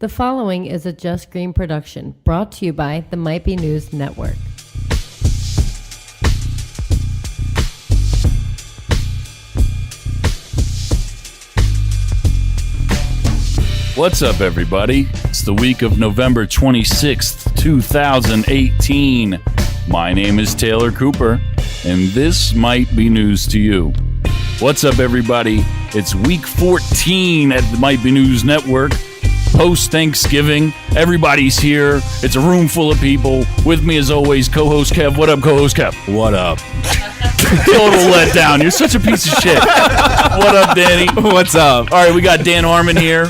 The following is a Just Green production brought to you by the Might Be News Network. What's up, everybody? It's the week of November 26th, 2018. My name is Taylor Cooper, and this might be news to you. What's up, everybody? It's week 14 at the Might Be News Network. Post-Thanksgiving, everybody's here. It's a room full of people. With me, as always, co-host Kev. What up, co-host Kev? What up? Total letdown. You're such a piece of shit. What up, Danny? What's up? All right, we got Dan Harmon here.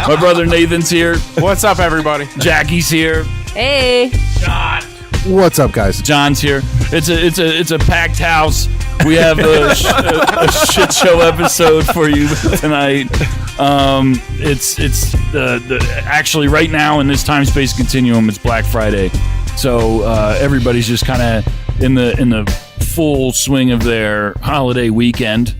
My brother Nathan's here. What's up, everybody? Jackie's here. Hey. John. What's up, guys? John's here. It's a packed house. We have a shit show episode for you tonight. It's actually right now in this time space continuum. It's Black Friday, so everybody's just kind of in the full swing of their holiday weekend.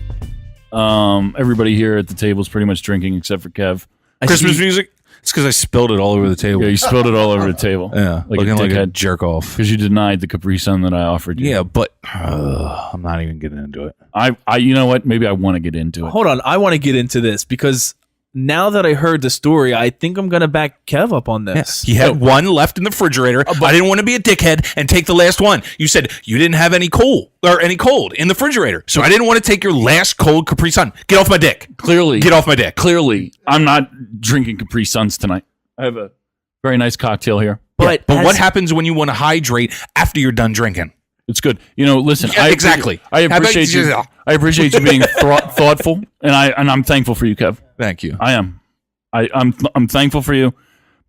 Everybody here at the table is pretty much drinking except for Kev. Christmas music? It's because I spilled it all over the table. Yeah, you spilled it all over the table. Yeah, looking like a jerk off. Because you denied the Capri Sun that I offered you. Yeah, but I'm not even getting into it. I you know what? Maybe I want to get into it. Hold on, I want to get into this because now that I heard the story, I think I'm going to back Kev up on this. He had one left in the refrigerator. I didn't want to be a dickhead and take the last one. You said you didn't have any cold in the refrigerator, so I didn't want to take your last cold Capri Sun. Get off my dick. Clearly. Get off my dick. Clearly, I'm not drinking Capri Suns tonight. I have a very nice cocktail here. But what happens when you want to hydrate after you're done drinking? It's good. You know, listen. Yeah, exactly. I appreciate you. I appreciate you being thoughtful, and I'm thankful for you, Kev. Thank you. I am. I'm thankful for you,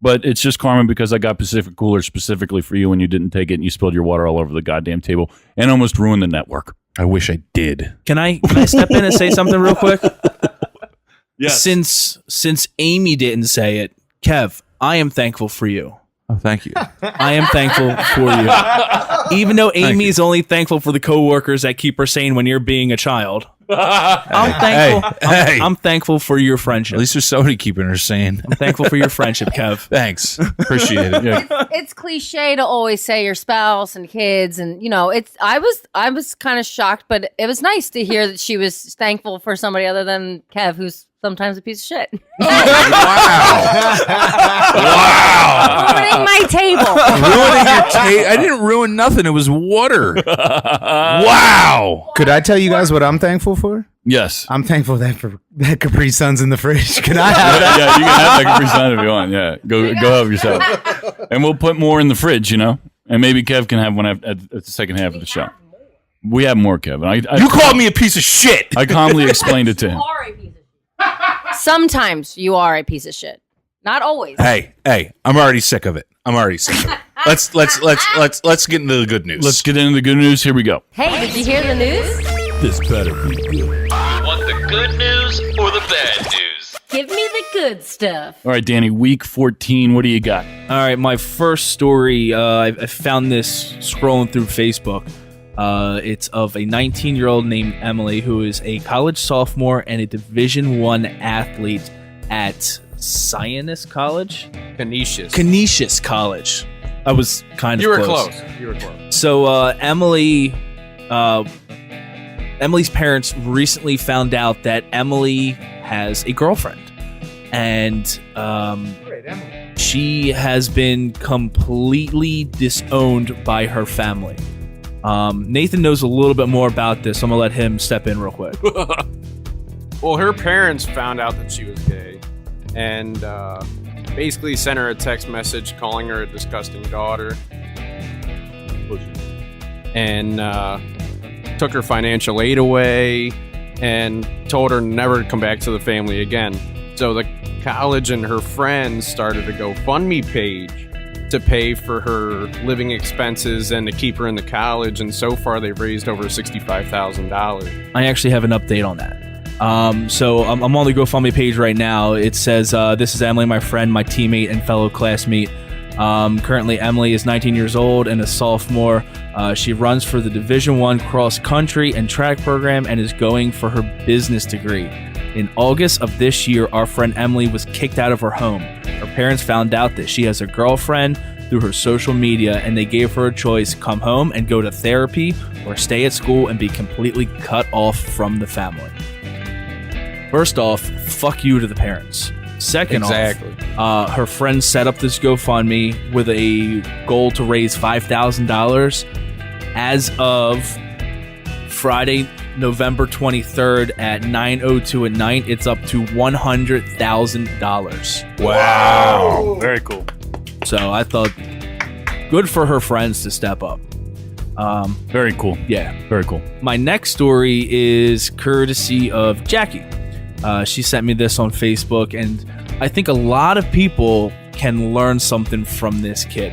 but it's just karma because I got Pacific Cooler specifically for you, and you didn't take it, and you spilled your water all over the goddamn table, and almost ruined the network. I wish I did. Can I step in and say something real quick? Yes. Since Amy didn't say it, Kev, I am thankful for you. Oh, thank you. I am thankful for you. Even though Amy's only thankful for the coworkers that keep her sane when you're being a child. I'm thankful. I'm thankful for your friendship. At least there's somebody keeping her sane. I'm thankful for your friendship, Kev. Thanks. Appreciate it. Yeah. It's cliche to always say your spouse and kids, and you know, I was kind of shocked, but it was nice to hear that she was thankful for somebody other than Kev, who's sometimes a piece of shit. Wow. Ruining my table. Ruining your table. I didn't ruin nothing. It was water. Wow. Could I tell you guys what I'm thankful for? Yes. I'm thankful that Capri Sun's in the fridge. Can I have that? Yeah, you can have that Capri Sun if you want. Yeah, go help yourself. And we'll put more in the fridge, you know, and maybe Kev can have one at the second half of the show. We have more, Kevin. You called me a piece of shit. I calmly explained it to him. Sometimes you are a piece of shit. Not always. Hey, I'm already sick of it. Let's get into the good news. Let's get into the good news. Here we go. Hey, did you hear the news? This better be good. You want the good news or the bad news? Give me the good stuff. All right, Danny, week 14, what do you got? All right, my first story, I found this scrolling through Facebook. It's of a 19-year-old named Emily who is a college sophomore and a Division I athlete at Canisius College? Canisius College. I was kind of close. You were close. So Emily's parents recently found out that Emily has a girlfriend. And she has been completely disowned by her family. Nathan knows a little bit more about this, so I'm going to let him step in real quick. Well, her parents found out that she was gay and basically sent her a text message calling her a disgusting daughter and took her financial aid away and told her never to come back to the family again. So the college and her friends started a GoFundMe page to pay for her living expenses and to keep her in the college, and so far they've raised over $65,000. I actually have an update on that. So I'm on the GoFundMe page right now. It says, this is Emily, my friend, my teammate, and fellow classmate. Currently, Emily is 19 years old and a sophomore. She runs for the Division I cross country and track program and is going for her business degree. In August of this year, our friend Emily was kicked out of her home. Her parents found out that she has a girlfriend through her social media, and they gave her a choice: come home and go to therapy, or stay at school and be completely cut off from the family. First off, fuck you to the parents. Second off, her friend set up this GoFundMe with a goal to raise $5,000. As of Friday, November 23rd at 9:02 at night, it's up to $100,000. Wow. Very cool. So I thought, good for her friends to step up. Very cool. Yeah. Very cool. My next story is courtesy of Jackie. She sent me this on Facebook, and I think a lot of people can learn something from this kid.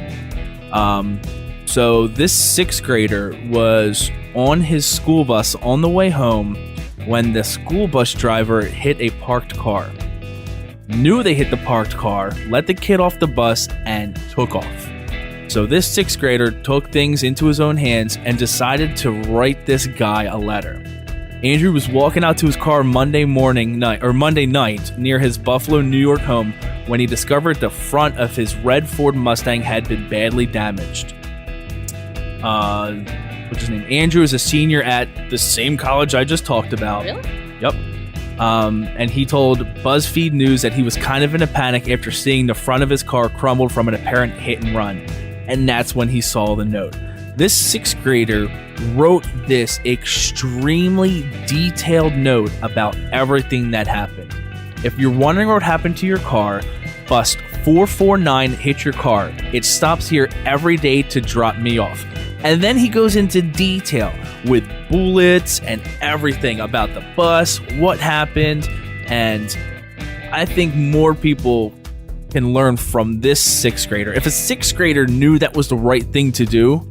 So this 6th grader was on his school bus on the way home when the school bus driver hit a parked car. Knew they hit the parked car, let the kid off the bus, and took off. So this 6th grader took things into his own hands and decided to write this guy a letter. Andrew was walking out to his car Monday night near his Buffalo, New York home when he discovered the front of his red Ford Mustang had been badly damaged. What's his name? Andrew is a senior at the same college I just talked about. Really? Yep. And he told BuzzFeed News that he was kind of in a panic after seeing the front of his car crumbled from an apparent hit and run. And that's when he saw the note. This 6th grader wrote this extremely detailed note about everything that happened. If you're wondering what happened to your car, bus 449 hit your car. It stops here every day to drop me off. And then he goes into detail with bullets and everything about the bus, what happened, and I think more people can learn from this 6th grader. If a 6th grader knew that was the right thing to do,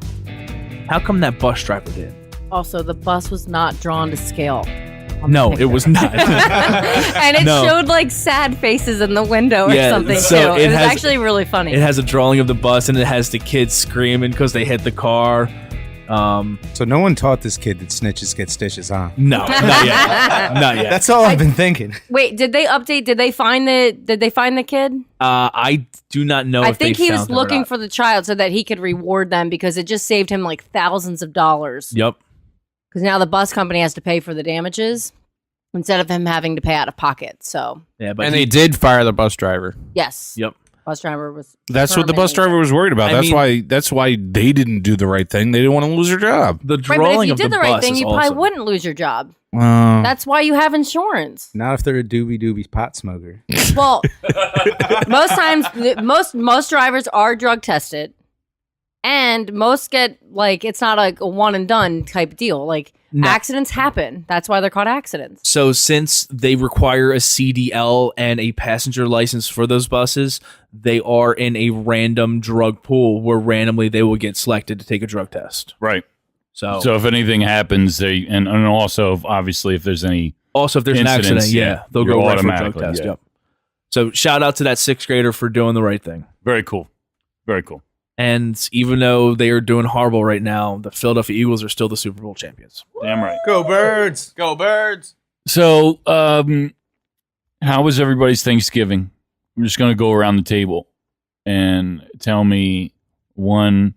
how come that bus driver did? Also, the bus was not drawn to scale. No, it was not. And it showed like sad faces in the window or something so too. It was actually really funny. It has a drawing of the bus, and it has the kids screaming because they hit the car. So no one taught this kid that snitches get stitches, huh? No, not yet. Not yet. That's all I've been thinking. Wait, did they update? Did they find the kid? I do not know. I if think they he found was him or looking not. for the child so that he could reward them because it just saved him like thousands of dollars. Yep. Because now the bus company has to pay for the damages instead of him having to pay out of pocket. So Yeah, but And they did fire the bus driver. yes, Yep. bus driver was. That's what the bus driver was worried about. I mean- That's why they didn't do the right thing. They didn't want to lose their job. The Right, but drawing if you of did the the right bus thing, is you probably awesome. wouldn't lose your job. That's why you have insurance. Not if they're a doobie pot smoker. Well, most times, most drivers are drug tested, and most get like it's not a one and done type deal. Like No. accidents happen. That's why they're called accidents. So since they require a CDL and a passenger license for those buses, they are in a random drug pool where randomly they will get selected to take a drug test. Right. So if anything happens, and also obviously if there's any also if there's an accident, incidents, they'll you're go right for a drug automatically, test. yeah. Yep. So shout out to that 6th grader for doing the right thing. very cool. Very cool. And even though they are doing horrible right now, the Philadelphia Eagles are still the Super Bowl champions. Damn right. Go Birds! Go Birds! So, how was everybody's Thanksgiving? I'm just going to go around the table and tell me one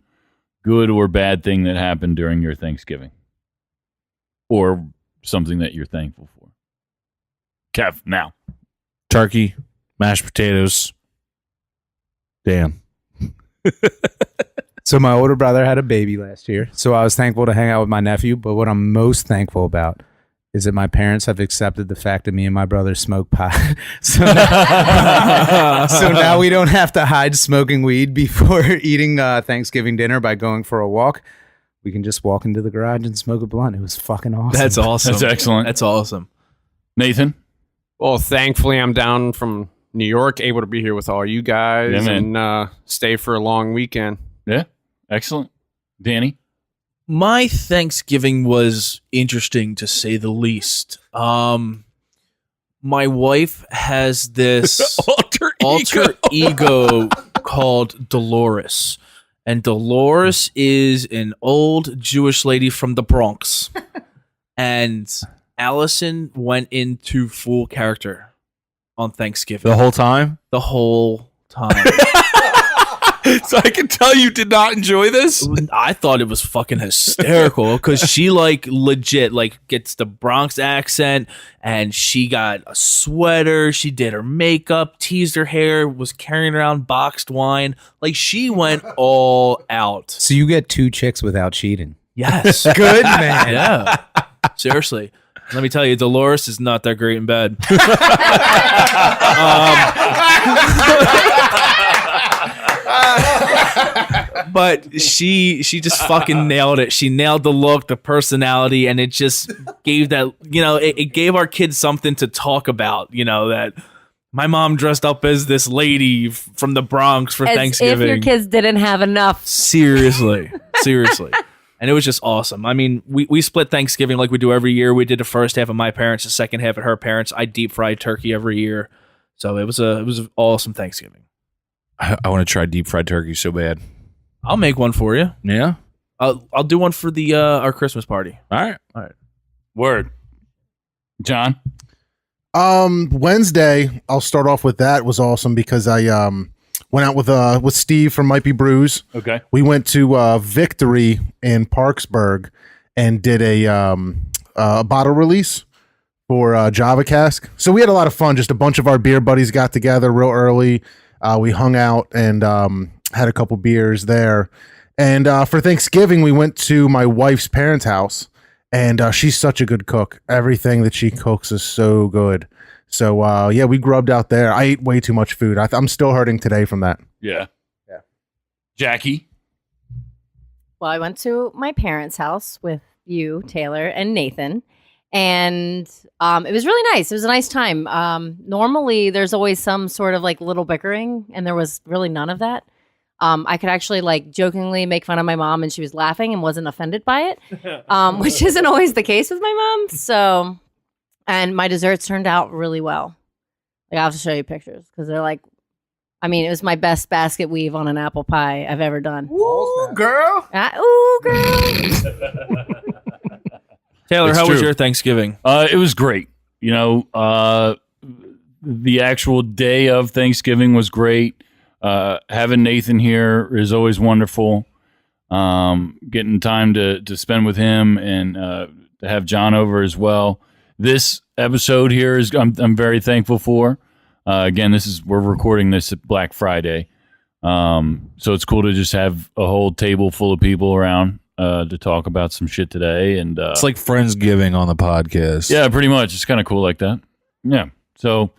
good or bad thing that happened during your Thanksgiving, or something that you're thankful for. Kev, now. Turkey, mashed potatoes. Damn. So my older brother had a baby last year, so I was thankful to hang out with my nephew. But what I'm most thankful about is that my parents have accepted the fact that me and my brother smoke pot. So now we don't have to hide smoking weed before eating Thanksgiving dinner by going for a walk. We can just walk into the garage and smoke a blunt. It was fucking awesome. That's awesome. That's excellent. That's awesome. Nathan? Well, thankfully, I'm down from New York, able to be here with all you guys Yeah, man. and stay for a long weekend. Yeah, excellent. Danny? My Thanksgiving was interesting to say the least. My wife has this alter ego called Dolores. And Dolores is an old Jewish lady from the Bronx. And Allison went into full character on Thanksgiving. The whole time? The whole time. So I can tell you did not enjoy this? I thought it was fucking hysterical because she like legit like gets the Bronx accent and she got a sweater. She did her makeup, teased her hair, was carrying around boxed wine. Like she went all out. So you get 2 chicks without cheating. Yes. Good man. Yeah. Seriously. Let me tell you, Dolores is not that great in bed. But she just fucking nailed it. She nailed the look, the personality, and it just gave that, it gave our kids something to talk about, that my mom dressed up as this lady from the Bronx for As Thanksgiving. if your kids didn't have enough. Seriously. And it was just awesome. I mean, we split Thanksgiving like we do every year. We did the first half of my parents, the second half of her parents. I deep fried turkey every year. So it was an awesome Thanksgiving. I want to try deep fried turkey so bad. I'll make one for you. Yeah? I'll do one for the our Christmas party. All right. Word. John? Wednesday, I'll start off with that. Was awesome because I went out with Steve from Might Be Brews. Okay. We went to Victory in Parksburg and did a bottle release for Java Cask. So we had a lot of fun. Just a bunch of our beer buddies got together real early. We hung out and had a couple beers there. And for Thanksgiving, we went to my wife's parents' house. And she's such a good cook. Everything that she cooks is so good. So, yeah, we grubbed out there. I ate way too much food. I'm still hurting today from that. Yeah. Jackie? Well, I went to my parents' house with you, Taylor, and Nathan. And it was really nice. It was a nice time. Normally, there's always some sort of like little bickering, and there was really none of that. I could actually like jokingly make fun of my mom, and she was laughing and wasn't offended by it, which isn't always the case with my mom. So, and my desserts turned out really well. Like, I'll have to show you pictures because they're like, I mean, it was my best basket weave on an apple pie I've ever done. Ooh, girl. Ooh, girl. Taylor, It's how was true. your Thanksgiving? It was great. The actual day of Thanksgiving was great. Having Nathan here is always wonderful. Getting time to spend with him and to have John over as well. This episode here is I'm very thankful for. Again, we're recording this at Black Friday, so it's cool to just have a whole table full of people around to talk about some shit today. And It's like Friendsgiving on the podcast. yeah, pretty much. It's kind of cool like that. Yeah. So.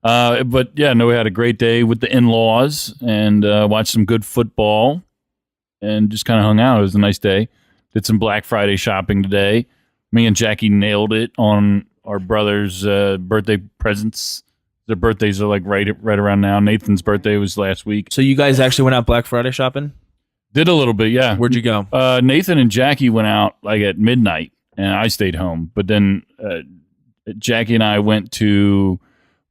But yeah, no, we had a great day with the in-laws and watched some good football and just kind of hung out. It was a nice day. Did some Black Friday shopping today. Me and Jackie nailed it on our brother's birthday presents. Their birthdays are like right around now. Nathan's birthday was last week. So you guys actually went out Black Friday shopping? Did a little bit, yeah. Where'd you go? Nathan and Jackie went out like at midnight, and I stayed home. But then Jackie and I went to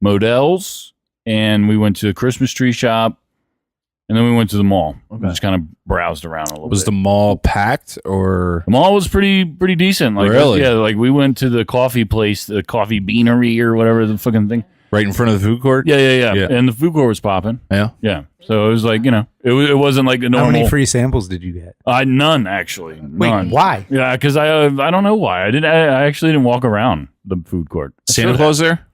Modell's, and we went to a Christmas tree shop, and then we went to the mall. We just kind of browsed around a little Was bit. the mall packed or? The mall was pretty decent. Like, Really? Yeah, like we went to the coffee place, the coffee beanery or whatever the fucking thing. Right in front of the food court? Yeah. Yeah. And the food court was popping. Yeah. Yeah. So it was like, it wasn't like a How normal. many free samples did you get? None, actually. None. Wait, why? Yeah, because I don't know why. I actually didn't walk around the food court. Santa Claus there?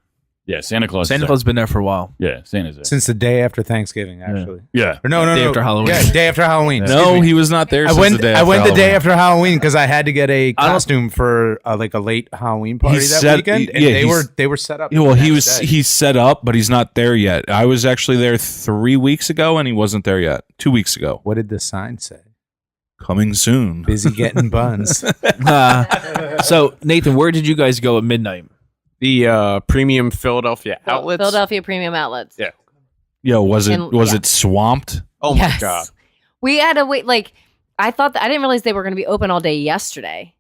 Yeah, Santa Claus. Santa is Claus has been there for a while. there. Yeah, Santa's there. Since the day after Thanksgiving, actually. Yeah. Or no. Day after Halloween. Yeah, day after Halloween. No, Excuse me. he was not there. I since went. the day I went after the day Halloween. after Halloween because I had to get a I don't- costume for like a late Halloween party that set- weekend, and yeah, they were set up. Yeah, well, the he next was day. he's set up, but he's not there yet. I was actually there 3 weeks ago, and he wasn't there yet. 2 weeks ago. What did the sign say? Coming soon. Busy getting buns. So Nathan, where did you guys go at midnight? The premium Philadelphia outlets. Philadelphia Premium Outlets. Yeah. Yo, was And- it swamped? Oh Yes. my god. We had to wait. Like, I thought I didn't realize they were going to be open all day yesterday.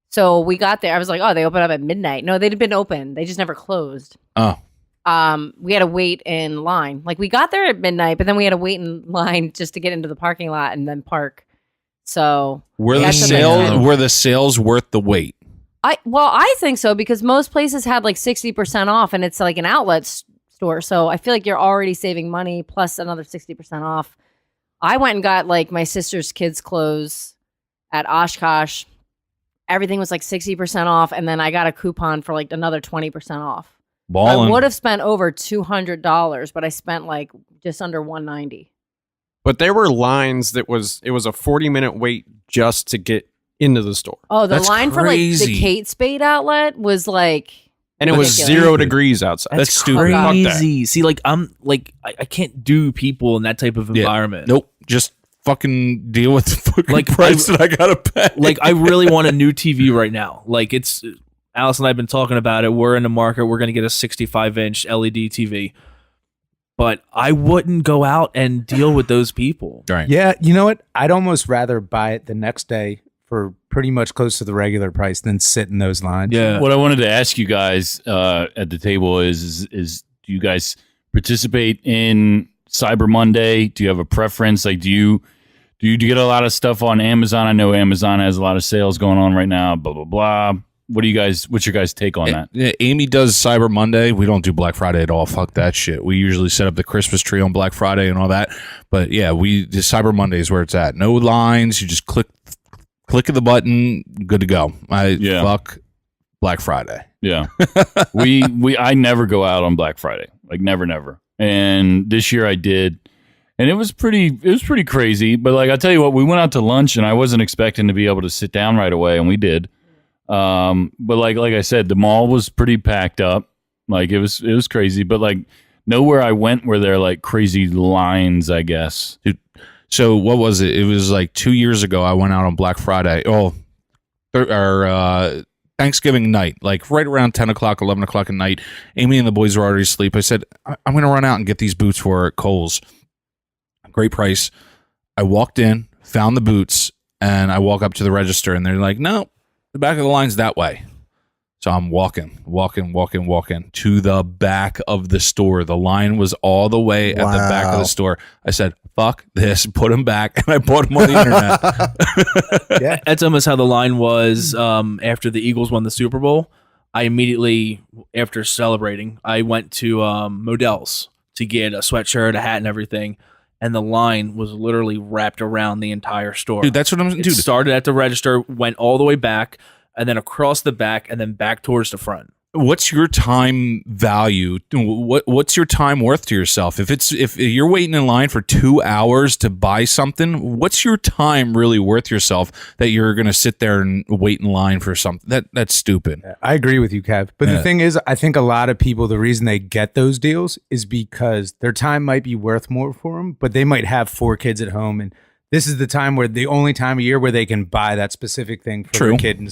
So we got there. I was like, oh, they open up at midnight. No, they'd been open. They just never closed. Oh. We had to wait in line. Like, we got there at midnight, but then we had to wait in line just to get into the parking lot and then park. So Were the That's sales amazing. were the sales worth the wait? I think so because most places had like 60% off and it's like an outlet store. So I feel like you're already saving money plus another 60% off. I went and got like my sister's kids' clothes at Oshkosh. Everything was like 60% off. And then I got a coupon for like another 20% off. Ballin'. I would have spent over $200, but I spent like just under $190. But there were lines it was a 40-minute wait just to get into the store. Oh, the That's line for like crazy. the Kate Spade outlet was like, And it was ridiculous. 0 degrees outside. That's stupid. God. Fuck that. Crazy. See, like I'm like I can't do people in that type of Yeah. environment. Nope. Just fucking deal with the fucking Like, price that I gotta pay. Like I really want a new TV right now. Like it's Alice and I have been talking about it. We're in the market. We're going to get a 65-inch LED TV. But I wouldn't go out and deal with those people. Right. Yeah, you know what? I'd almost rather buy it the next day for pretty much close to the regular price than sit in those lines. Yeah. What I wanted to ask you guys at the table is do you guys participate in Cyber Monday? Do you have a preference? Like, do you get a lot of stuff on Amazon? I know Amazon has a lot of sales going on right now. Blah blah blah. What's your guys' take on that? Yeah, Amy does Cyber Monday. We don't do Black Friday at all. Fuck that shit. We usually set up the Christmas tree on Black Friday and all that. But yeah, the Cyber Monday is where it's at. No lines. You just click of the button. Good to go. Fuck Black Friday. Yeah. I never go out on Black Friday. Like never. And this year I did. And it was pretty crazy. But like I tell you what, we went out to lunch and I wasn't expecting to be able to sit down right away, and we did. But like I said, the mall was pretty packed up. Like it was crazy. But like nowhere I went were there like crazy lines, I guess. Dude, so what was it? It was like 2 years ago. I went out on Black Friday. Thanksgiving night, like right around 10 o'clock, 11 o'clock at night. Amy and the boys were already asleep. I said, I'm going to run out and get these boots for Kohl's. Great price. I walked in, found the boots, and I walk up to the register, and they're like, no, the back of the line's that way. So I'm walking to the back of the store. The line was all the way at the back of the store. I said, fuck this, put them back, and I bought them on the internet. Yeah. That's almost how the line was after the Eagles won the Super Bowl. I immediately, after celebrating, I went to Modell's to get a sweatshirt, a hat, and everything. And the line was literally wrapped around the entire store. Dude, that's what I'm... It Dude, started at the register, went all the way back, and then across the back, and then back towards the front. what's your time value? What's your time worth to yourself? If you're waiting in line for 2 hours to buy something, what's your time really worth yourself that you're going to sit there and wait in line for something? That's stupid. I agree with you, Kev. But the thing is, I think a lot of people, the reason they get those deals is because their time might be worth more for them, but they might have 4 kids at home, and this is the time where the only time of year where they can buy that specific thing for their kid and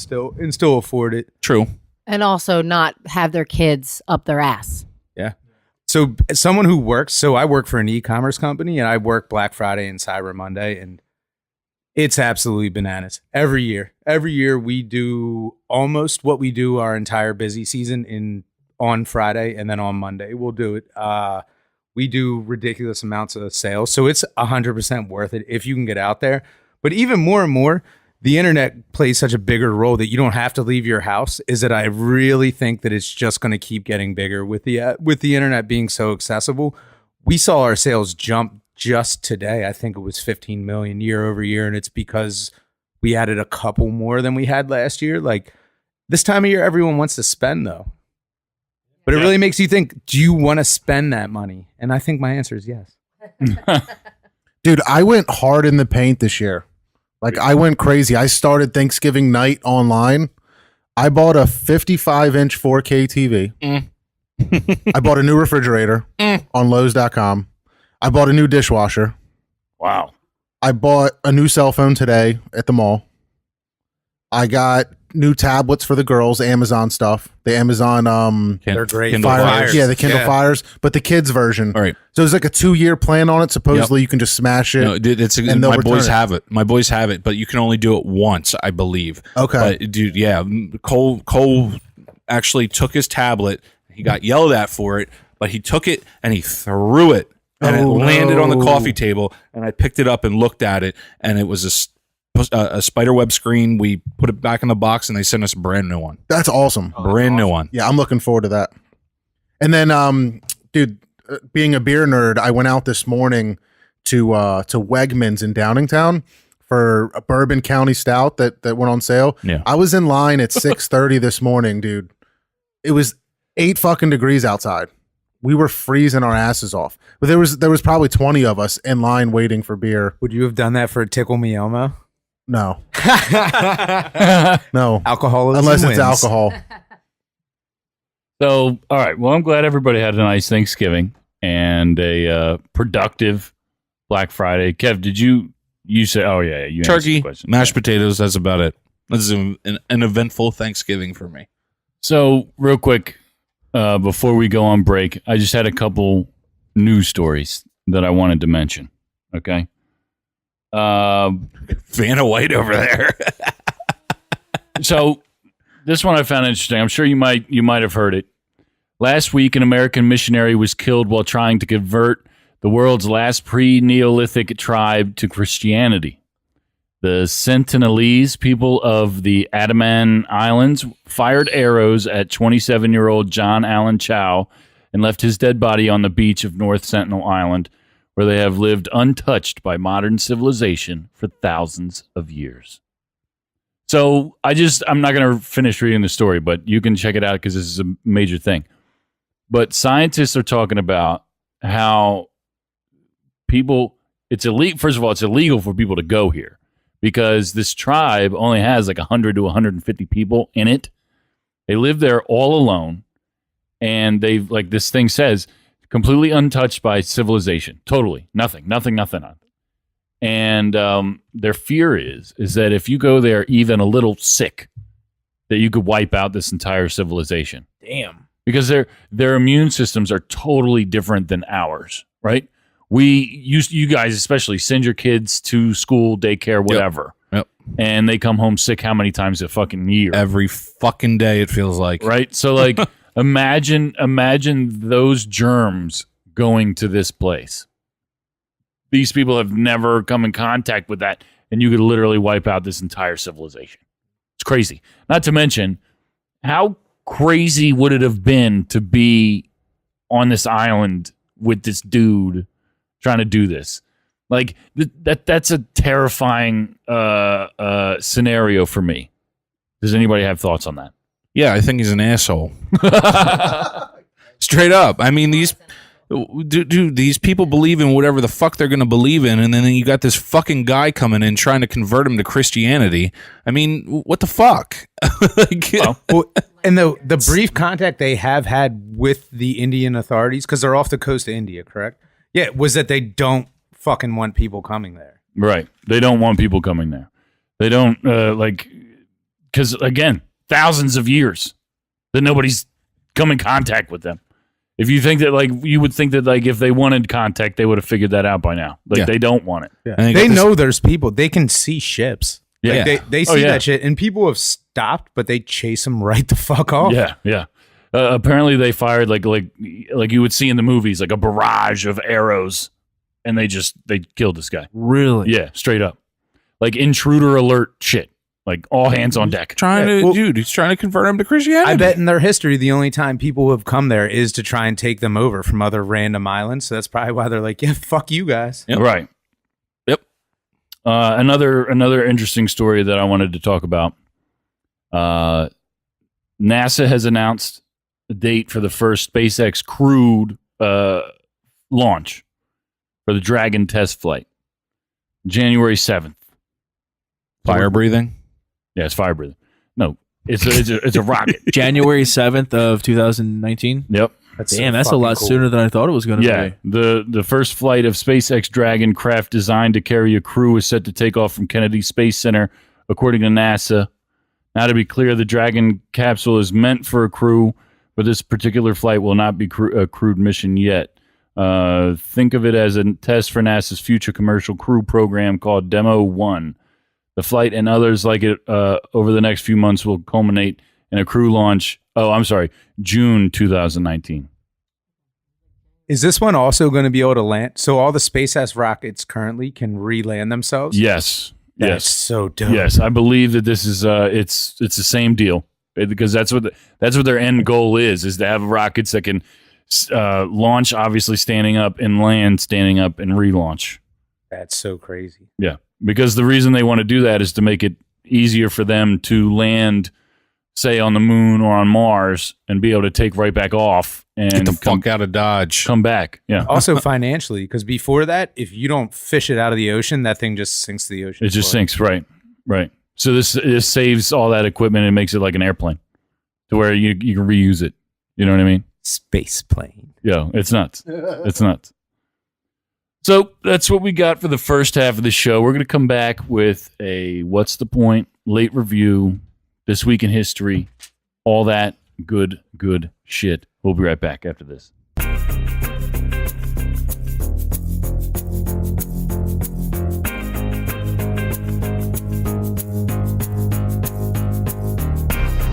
still afford it. True. And also not have their kids up their ass. Yeah. So as someone who works, I work for an e-commerce company and I work Black Friday and Cyber Monday, and it's absolutely bananas. Every year we do almost what we do our entire busy season on Friday, and then on Monday we'll do it. We do ridiculous amounts of sales. So it's 100% worth it if you can get out there. But even more and more, the internet plays such a bigger role that you don't have to leave your house, is that I really think that it's just going to keep getting bigger with the internet being so accessible. We saw our sales jump just today. I think it was 15 million year over year. And it's because we added a couple more than we had last year. Like this time of year, everyone wants to spend though. But it really makes you think, do you want to spend that money? And I think my answer is yes. Dude, I went hard in the paint this year. Like, I went crazy. I started Thanksgiving night online. I bought a 55-inch 4K TV. I bought a new refrigerator on Lowe's.com. I bought a new dishwasher. Wow. I bought a new cell phone today at the mall. I got new tablets for the girls, Amazon stuff. The Amazon They're great. Kindle Fires. Yeah, the Kindle Fires, but the kids version. All right. So there's like a 2-year plan on it. Supposedly you can just smash it. No, dude, and they'll my boys return it. have it. My boys have it, but you can only do it once, I believe. Okay. But dude, yeah, Cole actually took his tablet. He got yelled at for it, but he took it and he threw it, and it landed on the coffee table. And I picked it up and looked at it, and it was a spider web screen. We put it back in the box, and they sent us a brand new one. That's awesome. Brand new one. Yeah, I'm looking forward to that. And then, dude, being a beer nerd, I went out this morning to Wegmans in Downingtown for a Bourbon County Stout that went on sale. Yeah. I was in line at 6:30 this morning, dude. It was 8 fucking degrees outside. We were freezing our asses off. But there was probably 20 of us in line waiting for beer. Would you have done that for a Tickle Me Elmo? No. No. Alcoholism Unless it's wins. alcohol. So, all right. Well, I'm glad everybody had a nice Thanksgiving and a productive Black Friday. Kev, did you say? Oh yeah, you answered Turkey, the question. mashed potatoes. That's about it. This is an eventful Thanksgiving for me. So, real quick, before we go on break, I just had a couple news stories that I wanted to mention. Okay. Vanna White over there. So, this one I found interesting. I'm sure you might have heard it. Last week, an American missionary was killed while trying to convert the world's last pre-Neolithic tribe to Christianity. The Sentinelese people of the Andaman Islands fired arrows at 27-year-old John Allen Chow and left his dead body on the beach of North Sentinel Island, where they have lived untouched by modern civilization for thousands of years. So I'm not going to finish reading the story, but you can check it out because this is a major thing. But scientists are talking about how it's illegal. First of all, it's illegal for people to go here because this tribe only has like 100 to 150 people in it. They live there all alone. And they've, like this thing says, completely untouched by civilization. Totally. Nothing. And their fear is that if you go there even a little sick, that you could wipe out this entire civilization. Damn. Because their immune systems are totally different than ours, right? You guys especially send your kids to school, daycare, whatever. Yep. And they come home sick how many times a fucking year? Every fucking day, it feels like. Right? So, like, imagine those germs going to this place. These people have never come in contact with that, and you could literally wipe out this entire civilization. It's crazy. Not to mention, how crazy would it have been to be on this island with this dude trying to do this? Like, that's a terrifying scenario for me. Does anybody have thoughts on that? Yeah, I think he's an asshole. Straight up. I mean, these people believe in whatever the fuck they're going to believe in, and then you got this fucking guy coming in trying to convert him to Christianity. I mean, what the fuck? Well, and the brief contact they have had with the Indian authorities, because they're off the coast of India, correct? Yeah, was that they don't fucking want people coming there. Right. They don't want people coming there. They don't, because, again, thousands of years that nobody's come in contact with them. If you think that, like, you would think that, like, if they wanted contact, they would have figured that out by now. Like, Yeah. they don't want it. Yeah. And They know there's people. They can see ships. Yeah. Like, they see yeah. that shit, and people have stopped, but they chase them right the fuck off. Yeah. Apparently, they fired, like you would see in the movies, like a barrage of arrows, and they killed this guy. Really? Yeah, straight up. Like, intruder alert shit. Like, all hands on deck. he's trying to convert him to Christianity. I bet in their history, the only time people have come there is to try and take them over from other random islands. So that's probably why they're like, yeah, fuck you guys. Yep. Right. Yep. Another interesting story that I wanted to talk about. NASA has announced the date for the first SpaceX crewed launch for the Dragon test flight, January 7th. Fire breathing. Yeah, it's fire breathing. No, it's a rocket. January 7th of 2019. Yep. Damn, that's a lot sooner than I thought it was going to Yeah, be. the first flight of SpaceX Dragon craft designed to carry a crew is set to take off from Kennedy Space Center, according to NASA. Now, to be clear, the Dragon capsule is meant for a crew, but this particular flight will not be a crewed mission yet. Think of it as a test for NASA's future commercial crew program called Demo 1. The flight and others like it over the next few months will culminate in a crew launch. June 2019. Is this one also going to be able to land? So all the SpaceX rockets currently can re-land themselves? Yes. That's Yes. so dope. Yes, I believe that this is it's the same deal because that's what their end goal is to have rockets that can launch obviously standing up and land standing up and relaunch. That's so crazy. Yeah, because the reason they want to do that is to make it easier for them to land, say, on the moon or on Mars and be able to take right back off and Get the fuck out of Dodge. come back. Yeah, Also financially, because before that, if you don't fish it out of the ocean, that thing just sinks to the ocean. it just floor. sinks. Right. So this saves all that equipment and makes it like an airplane, to where you can reuse it. You know what I mean? Space plane. Yeah, it's nuts. It's nuts. So that's what we got for the first half of the show. We're going to come back with a What's the Point, late review, This Week in History, all that good shit. We'll be right back after this.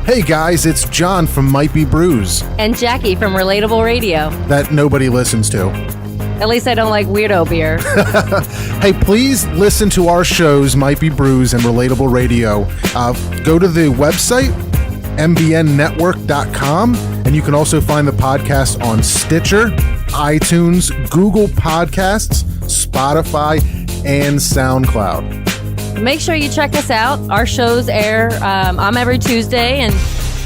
Hey guys, it's John from Might Be Brews And Jackie from Relatable Radio. that nobody listens to. At least I don't like weirdo beer. Hey, please listen to our shows, Might Be Brews and Relatable Radio. Go to the website, mbnnetwork.com, and you can also find the podcast on Stitcher, iTunes, Google Podcasts, Spotify, and SoundCloud. Make sure you check us out. Our shows air. I'm every Tuesday, and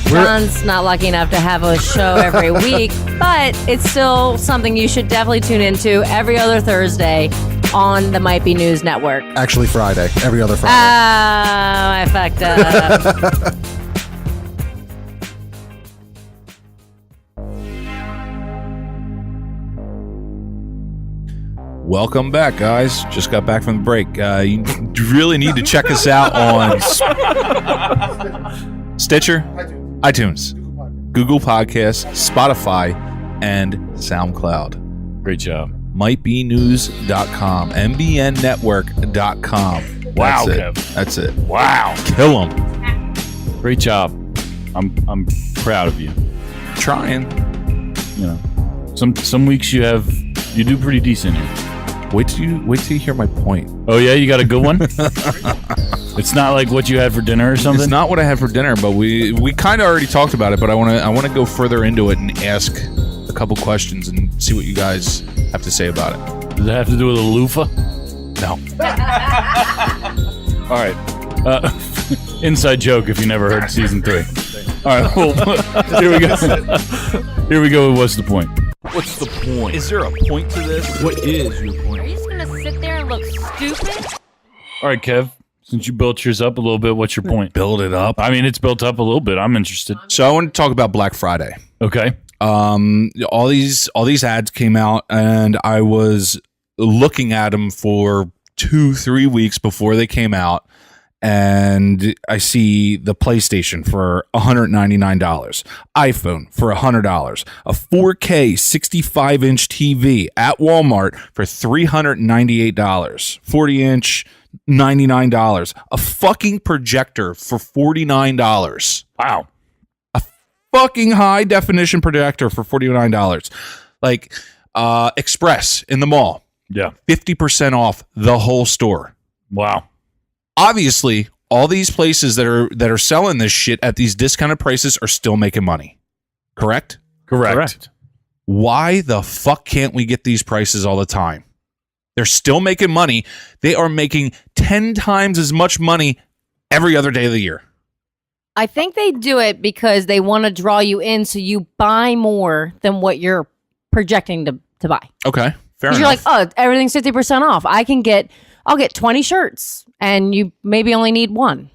John's not lucky enough to have a show every week, but it's still something you should definitely tune into every other Thursday on the Might Be News Network. Actually, Friday. Every other Friday. Oh, I fucked up. Welcome back, guys. Just got back from the break. You really need to check us out on Stitcher, iTunes, Google Podcasts, Spotify, and SoundCloud. Great job. MightBeNews.com, MBNNetwork.com. Wow, That's Kev. it. That's it. Wow. Kill them. Great job. I'm proud of you. Trying. You know, some weeks you do pretty decent here. Wait till you hear my point. Oh yeah, you got a good one. It's not like what you had for dinner or something. It's not what I had for dinner, but we kind of already talked about it. But I want to go further into it and ask a couple questions and see what you guys have to say about it. Does it have to do with a loofah? No. All right. Inside joke if you never heard season 3. All right. Well, here we go. Here we go. What's the point? What's the point? Is there a point to this? What is your point? Are you just going to sit there and look stupid? All right, Kev. Since you built yours up a little bit, what's your point? Build it up. I mean, it's built up a little bit. I'm interested. So I want to talk about Black Friday. Okay. All these ads came out, and I was looking at them for 2-3 weeks before they came out, and I see the PlayStation for $199, iPhone for $100, a 4K 65-inch TV at Walmart for $398, 40-inch $99, a fucking projector for $49. Wow. Fucking high definition projector for $49. Like Express in the mall, Yeah. 50% off the whole store. Wow. Obviously, all these places that are selling this shit at these discounted prices are still making money. Correct? Correct. Why the fuck can't we get these prices all the time? They're still making money. They are making 10 times as much money every other day of the year. I think they do it because they want to draw you in so you buy more than what you're projecting to buy. Okay, fair enough. You're like, oh, everything's 50% off. I'll get 20 shirts and you maybe only need one.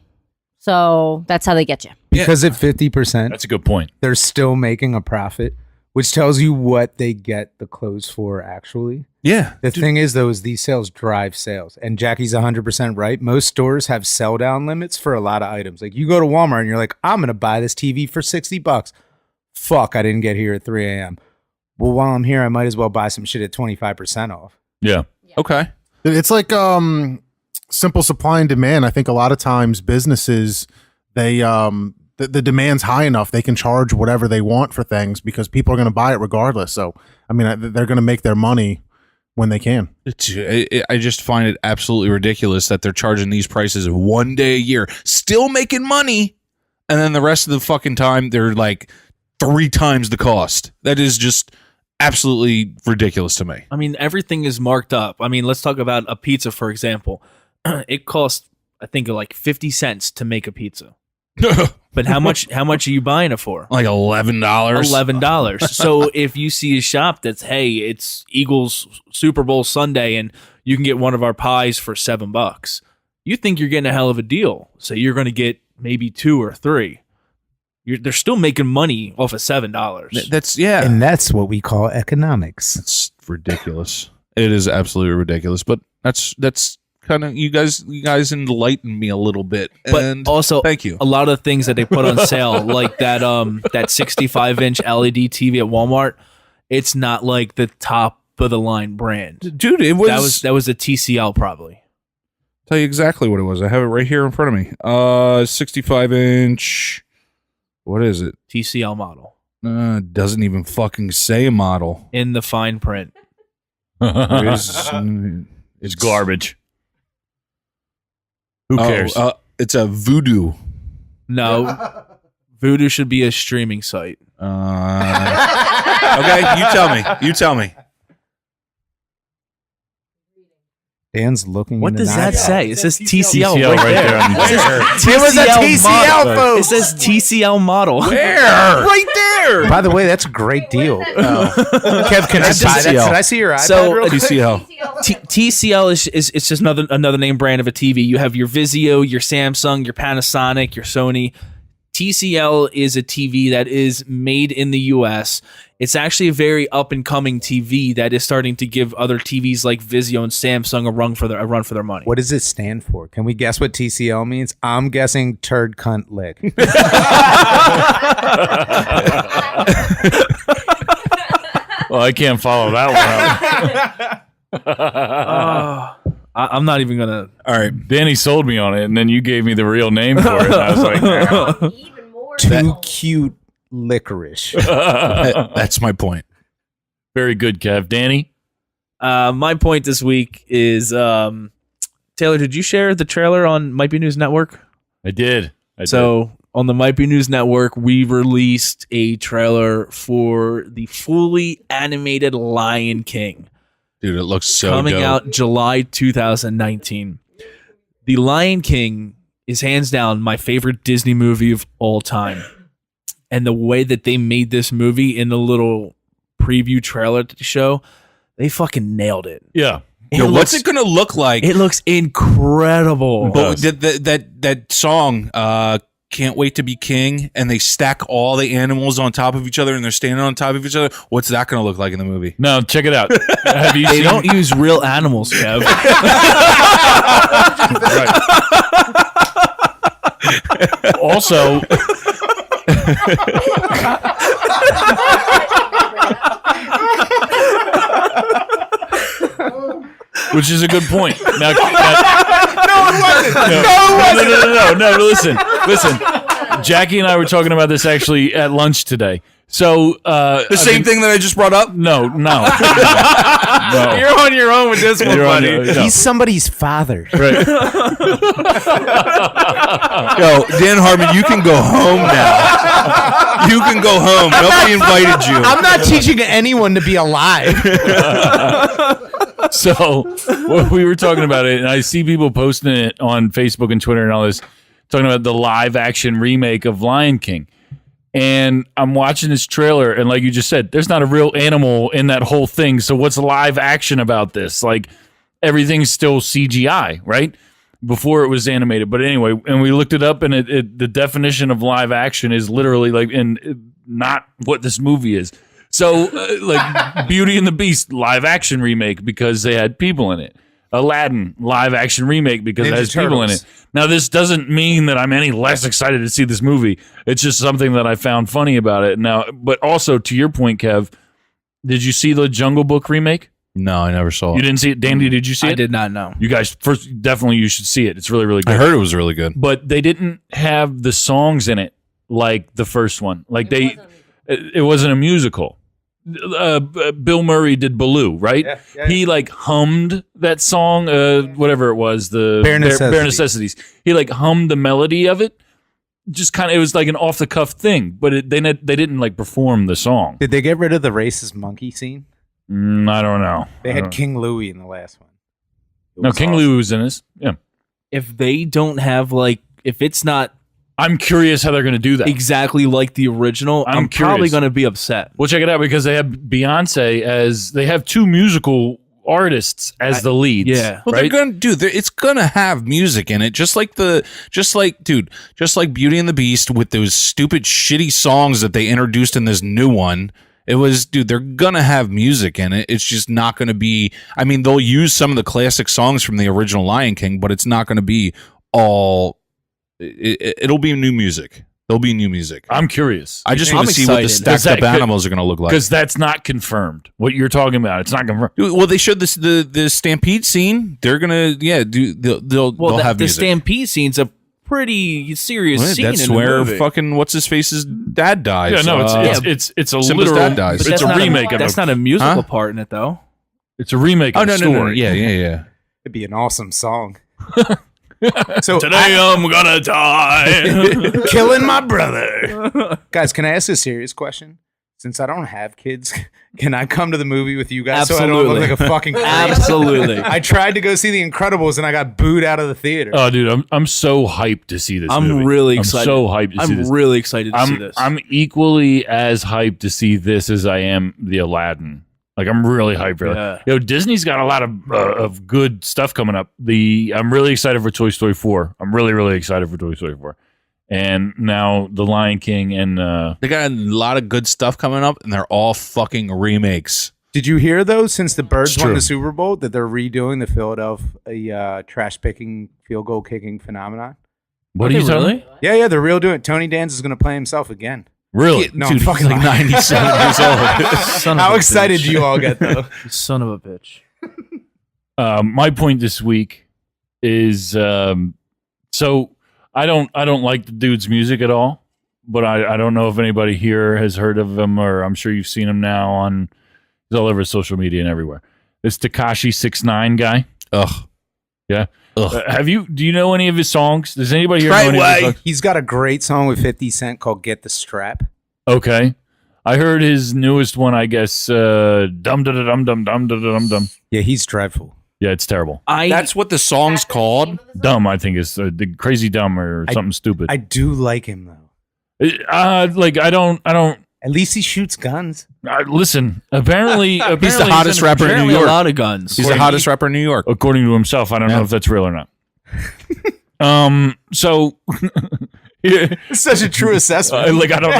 So that's how they get you. Because at 50%, That's a good point. they're still making a profit, which tells you what they get the clothes for actually. Yeah. The thing is, though, is these sales drive sales. And Jackie's 100% right. Most stores have sell down limits for a lot of items. Like you go to Walmart and you're like, I'm going to buy this TV for $60. Fuck, I didn't get here at 3 a.m. Well, while I'm here, I might as well buy some shit at 25% off. Yeah. Okay. It's like simple supply and demand. I think a lot of times businesses, they the demand's high enough, they can charge whatever they want for things because people are going to buy it regardless. So, I mean, they're going to make their money when they can. I just find it absolutely ridiculous that they're charging these prices one day a year, still making money, and then the rest of the fucking time they're like 3 times the cost. That is just absolutely ridiculous to me. I mean, everything is marked up. I mean, let's talk about a pizza, for example. It costs, I think, like 50 cents to make a pizza. But how much are you buying it for? Like $11. $11. So if you see a shop that's, hey, it's Eagles Super Bowl Sunday and you can get one of our pies for $7, you think you're getting a hell of a deal. So you're going to get maybe 2 or 3. They're still making money off of $7. That's And that's what we call economics. It's ridiculous. It is absolutely ridiculous. But that's kind of you guys enlightened me a little bit. But And also, thank you. A lot of things that they put on sale, like that 65-inch LED TV at Walmart, it's not like the top of the line brand. Dude, it was That was a TCL probably. tell you exactly what it was. I have it right here in front of me. 65-inch. What is it? TCL model Doesn't even fucking say model. in the fine print. It's garbage. Who cares? It's a Voodoo. No, Voodoo should be a streaming site. Okay, you tell me. Dan's looking. What in the does that night. say? It says TCL, TCL right there. on the- It was a TCL, model. folks. It says TCL model. Where? Right there. By the way, that's a great deal. Kev, can I buy that? TCL. Can I see your iPad So, real quick? TCL. TCL is it's just another name brand of a TV. You have your Vizio, your Samsung, your Panasonic, your Sony. TCL is a TV that is made in the US. It's actually a very up and coming TV that is starting to give other TVs like Vizio and Samsung a run for their money. What does it stand for? Can we guess what TCL means? I'm guessing turd cunt lick. Well, I can't follow that one up. I'm not even gonna. All right. Danny sold me on it, and then you gave me the real name for it. And I was like, nah. Even more. Too cute licorice. That's my point. Very good, Kev. Danny? My point this week is Taylor. Did you share the trailer on Might Be News Network? I did. So on the Might Be News Network, we released a trailer for the fully animated Lion King. Dude, it looks so Coming dope. out July 2019. The Lion King is hands down my favorite Disney movie of all time. And the way that they made this movie in the little preview trailer to the show, they fucking nailed it. Yeah. Yo, what's it gonna look like? It looks incredible. But that song, Can't Wait to Be King, and they stack all the animals on top of each other and they're standing on top of each other. What's that going to look like in the movie? No, check it out. Have you They seen? don't use real animals, Kev. Also, which is a good point. Now, no. Listen. Jackie and I were talking about this actually at lunch today. So The same thing that I just brought up? No. You're on your own with this one, You're on buddy. your- no. He's somebody's father. Right. Yo, Dan Harmon, you can go home now. You can go home. Nobody invited you. I'm not teaching anyone to be alive. So we were talking about it, and I see people posting it on Facebook and Twitter and all this, talking about the live action remake of Lion King. And I'm watching this trailer, and like you just said, there's not a real animal in that whole thing. So what's live action about this? Like, everything's still CGI, right? Before it was animated. But anyway, and we looked it up, and the definition of live action is literally like, and not what this movie is. So, like Beauty and the Beast live action remake because they had people in it. Aladdin live action remake because it Ninja has people in Turtles. it. Now, this doesn't mean that I'm any less excited to see this movie. It's just something that I found funny about it. Now, but also to your point, Kev, did you see the Jungle Book remake? No, I never saw You it. didn't see it, Dandy? Did you see it? I did not know. You guys, first, definitely you should see it. It's really, really good. I heard it was really good. But they didn't have the songs in it like the first one. Like it wasn't a musical. Bill Murray did Baloo, right? Yeah. He like hummed that song, whatever it was, the Bare Necessities. Bare Necessities. He like hummed the melody of it. Just kind of, it was like an off the cuff thing, but they didn't like perform the song. Did they get rid of the racist monkey scene? I don't know. They had King Louie in the last one. No, King Louie was in this. Yeah. If they don't have if it's not I'm curious how they're going to do that. exactly like the original, I'm I'm probably curious. going to be upset. We'll check it out because they have Beyonce they have two musical artists as the leads. yeah. Well, right? they're gonna it's gonna have music in it, just like Beauty and the Beast with those stupid shitty songs that they introduced in this new one. It was, they're gonna have music in it. It's just not gonna be. I mean, they'll use some of the classic songs from the original Lion King, but it's not gonna be all. It'll be new music. There'll be new music. I'm curious. I just I'm want to see what the excited. stacked up animals are going to look like. Because that's not confirmed. What you're talking about, it's not confirmed. Well, they showed this the Stampede scene. They're gonna they'll have the music. Stampede scene's a pretty serious Well, scene. that's in the where movie. fucking what's his face's dad dies. Yeah, no, Uh, it's a Simba's literal. dad dies. But It's that's a not remake of That's a. not a musical Huh? part in it, though. It's a remake Oh of no, a no, story. no, yeah. It'd be an awesome song. So Today I'm gonna die. killing my brother. Guys, can I ask a serious question? Since I don't have kids, can I come to the movie with you guys so I don't look like a fucking freak? Absolutely. I tried to go see The Incredibles and I got booed out of the theater. Oh, dude, I'm so hyped to see this. I'm movie. really excited. I'm so hyped to see this. I'm really excited to see I'm this. I'm equally as hyped to see this as I am the Aladdin. Like I'm really hyped for that. Yeah. Disney's got a lot of good stuff coming up. I'm really excited for Toy Story 4. I'm really really excited for Toy Story 4. And now The Lion King and They got a lot of good stuff coming up, and they're all fucking remakes. Did you hear though, since the Birds It's won true. the Super Bowl, that they're redoing the Philadelphia trash picking, field goal kicking phenomenon? what are you telling me? Yeah, they're real doing it. Tony Danza is going to play himself again. Really? No, Dude, I'm fucking he's like lying. 97 years old. Son of How a excited bitch. do you all get though? You son of a bitch. My point this week is so I don't like the dude's music at all, but I don't know if anybody here has heard of him, or I'm sure you've seen him now he's all over social media and everywhere. This Tekashi 6ix9ine guy. Ugh. Yeah. Ugh. Do you know any of his songs? Does anybody here know any of his songs? He's got a great song with 50 Cent called "Get the Strap." Okay. I heard his newest one, I guess, dum dum dum dum dum dum dum. Yeah, he's dreadful. Yeah, it's terrible. That's what the song's called. Dumb, I think is the crazy dumb or something stupid. I do like him though. Like I don't. At least he shoots guns. Listen. Apparently, He's the hottest rapper in New Apparently York. a lot of guns. He's the hottest rapper in New York. according to himself. I don't know if that's real or not. So, yeah, It's such a true assessment. like I don't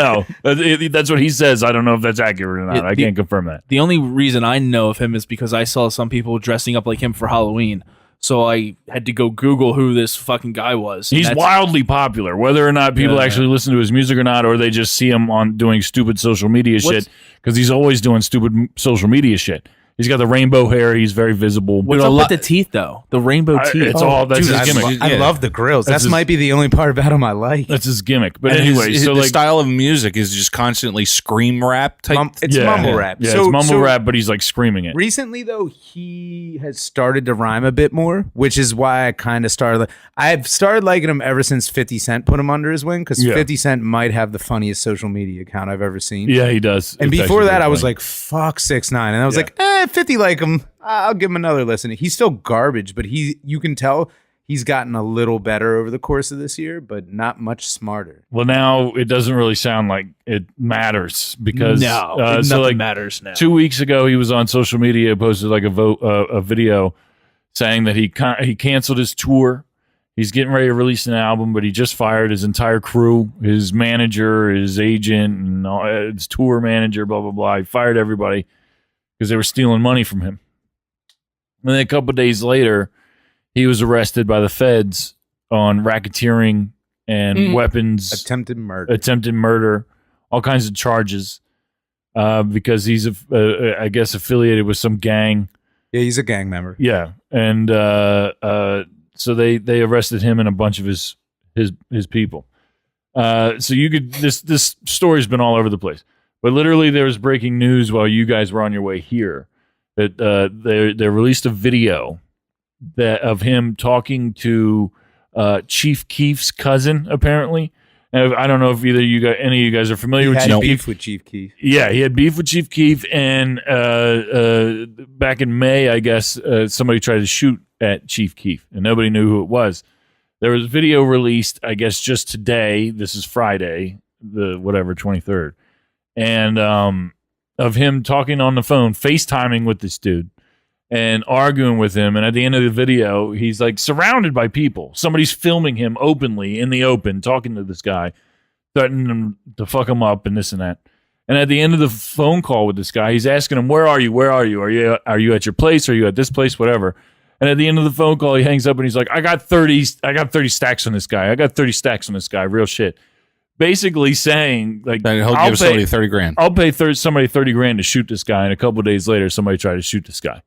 know. That's what he says. I don't know if that's accurate or not. I can't confirm that. The only reason I know of him is because I saw some people dressing up like him for Halloween. So I had to go Google who this fucking guy was. And He's that's- wildly popular, whether or not people Yeah. actually listen to his music or not, or they just see him on doing stupid social media shit, because he's always doing stupid social media shit. He's got the rainbow hair. He's very visible. What's up with the teeth, though? The rainbow teeth. It's all that's Dude, his gimmick. I love the grills. That's That his- might be the only part about him I like. That's his gimmick. But And anyway, so the like style of music is just constantly scream rap type. It's mumble rap. Yeah, So- it's mumble so rap, but he's like screaming it. Recently, though, he has started to rhyme a bit more, which is why I kind of started. I've started liking him ever since 50 Cent put him under his wing, because Yeah. 50 Cent might have the funniest social media account I've ever seen. Yeah, he does. And It's before actually that, very I was funny. like, fuck 6ix9ine. And I was like, 50 like him. I'll give him another listen. He's still garbage, but you can tell he's gotten a little better over the course of this year, but not much smarter. well, now it doesn't really sound like it matters because No, so nothing like matters now. 2 weeks ago, he was on social media, posted like a video saying that he canceled his tour. He's getting ready to release an album, but he just fired his entire crew, his manager, his agent, and his tour manager, blah, blah, blah. He fired everybody because they were stealing money from him. And then a couple of days later, he was arrested by the feds on racketeering and weapons, Attempted murder. attempted murder, all kinds of charges, because he's, I guess, affiliated with some gang. Yeah, he's a gang member. Yeah, and so they arrested him and a bunch of his people. So you could this story's been all over the place, But literally, there was breaking news while you guys were on your way here that they released a video of him talking to Chief Keef's cousin, apparently. And I don't know if any of you guys are familiar with Chief beef Keef. with Chief Keef. Yeah, he had beef with Chief Keef, and back in May, I guess, somebody tried to shoot at Chief Keef, and nobody knew who it was. There was a video released, I guess, just today. This is Friday, the 23rd, and of him talking on the phone, FaceTiming with this dude, and arguing with him. And at the end of the video, he's like surrounded by people. Somebody's filming him openly in the open, talking to this guy, threatening him to fuck him up and this and that. And at the end of the phone call with this guy, he's asking him, "Where are you? Where are you? Are you at your place? Are you at this place? Whatever." And at the end of the phone call, he hangs up and he's like, I got 30 stacks on this guy. I got 30 stacks on this guy. Real shit. Basically saying, like, He'll give somebody 30 grand. I'll pay somebody 30 grand to shoot this guy. And a couple of days later, somebody tried to shoot this guy.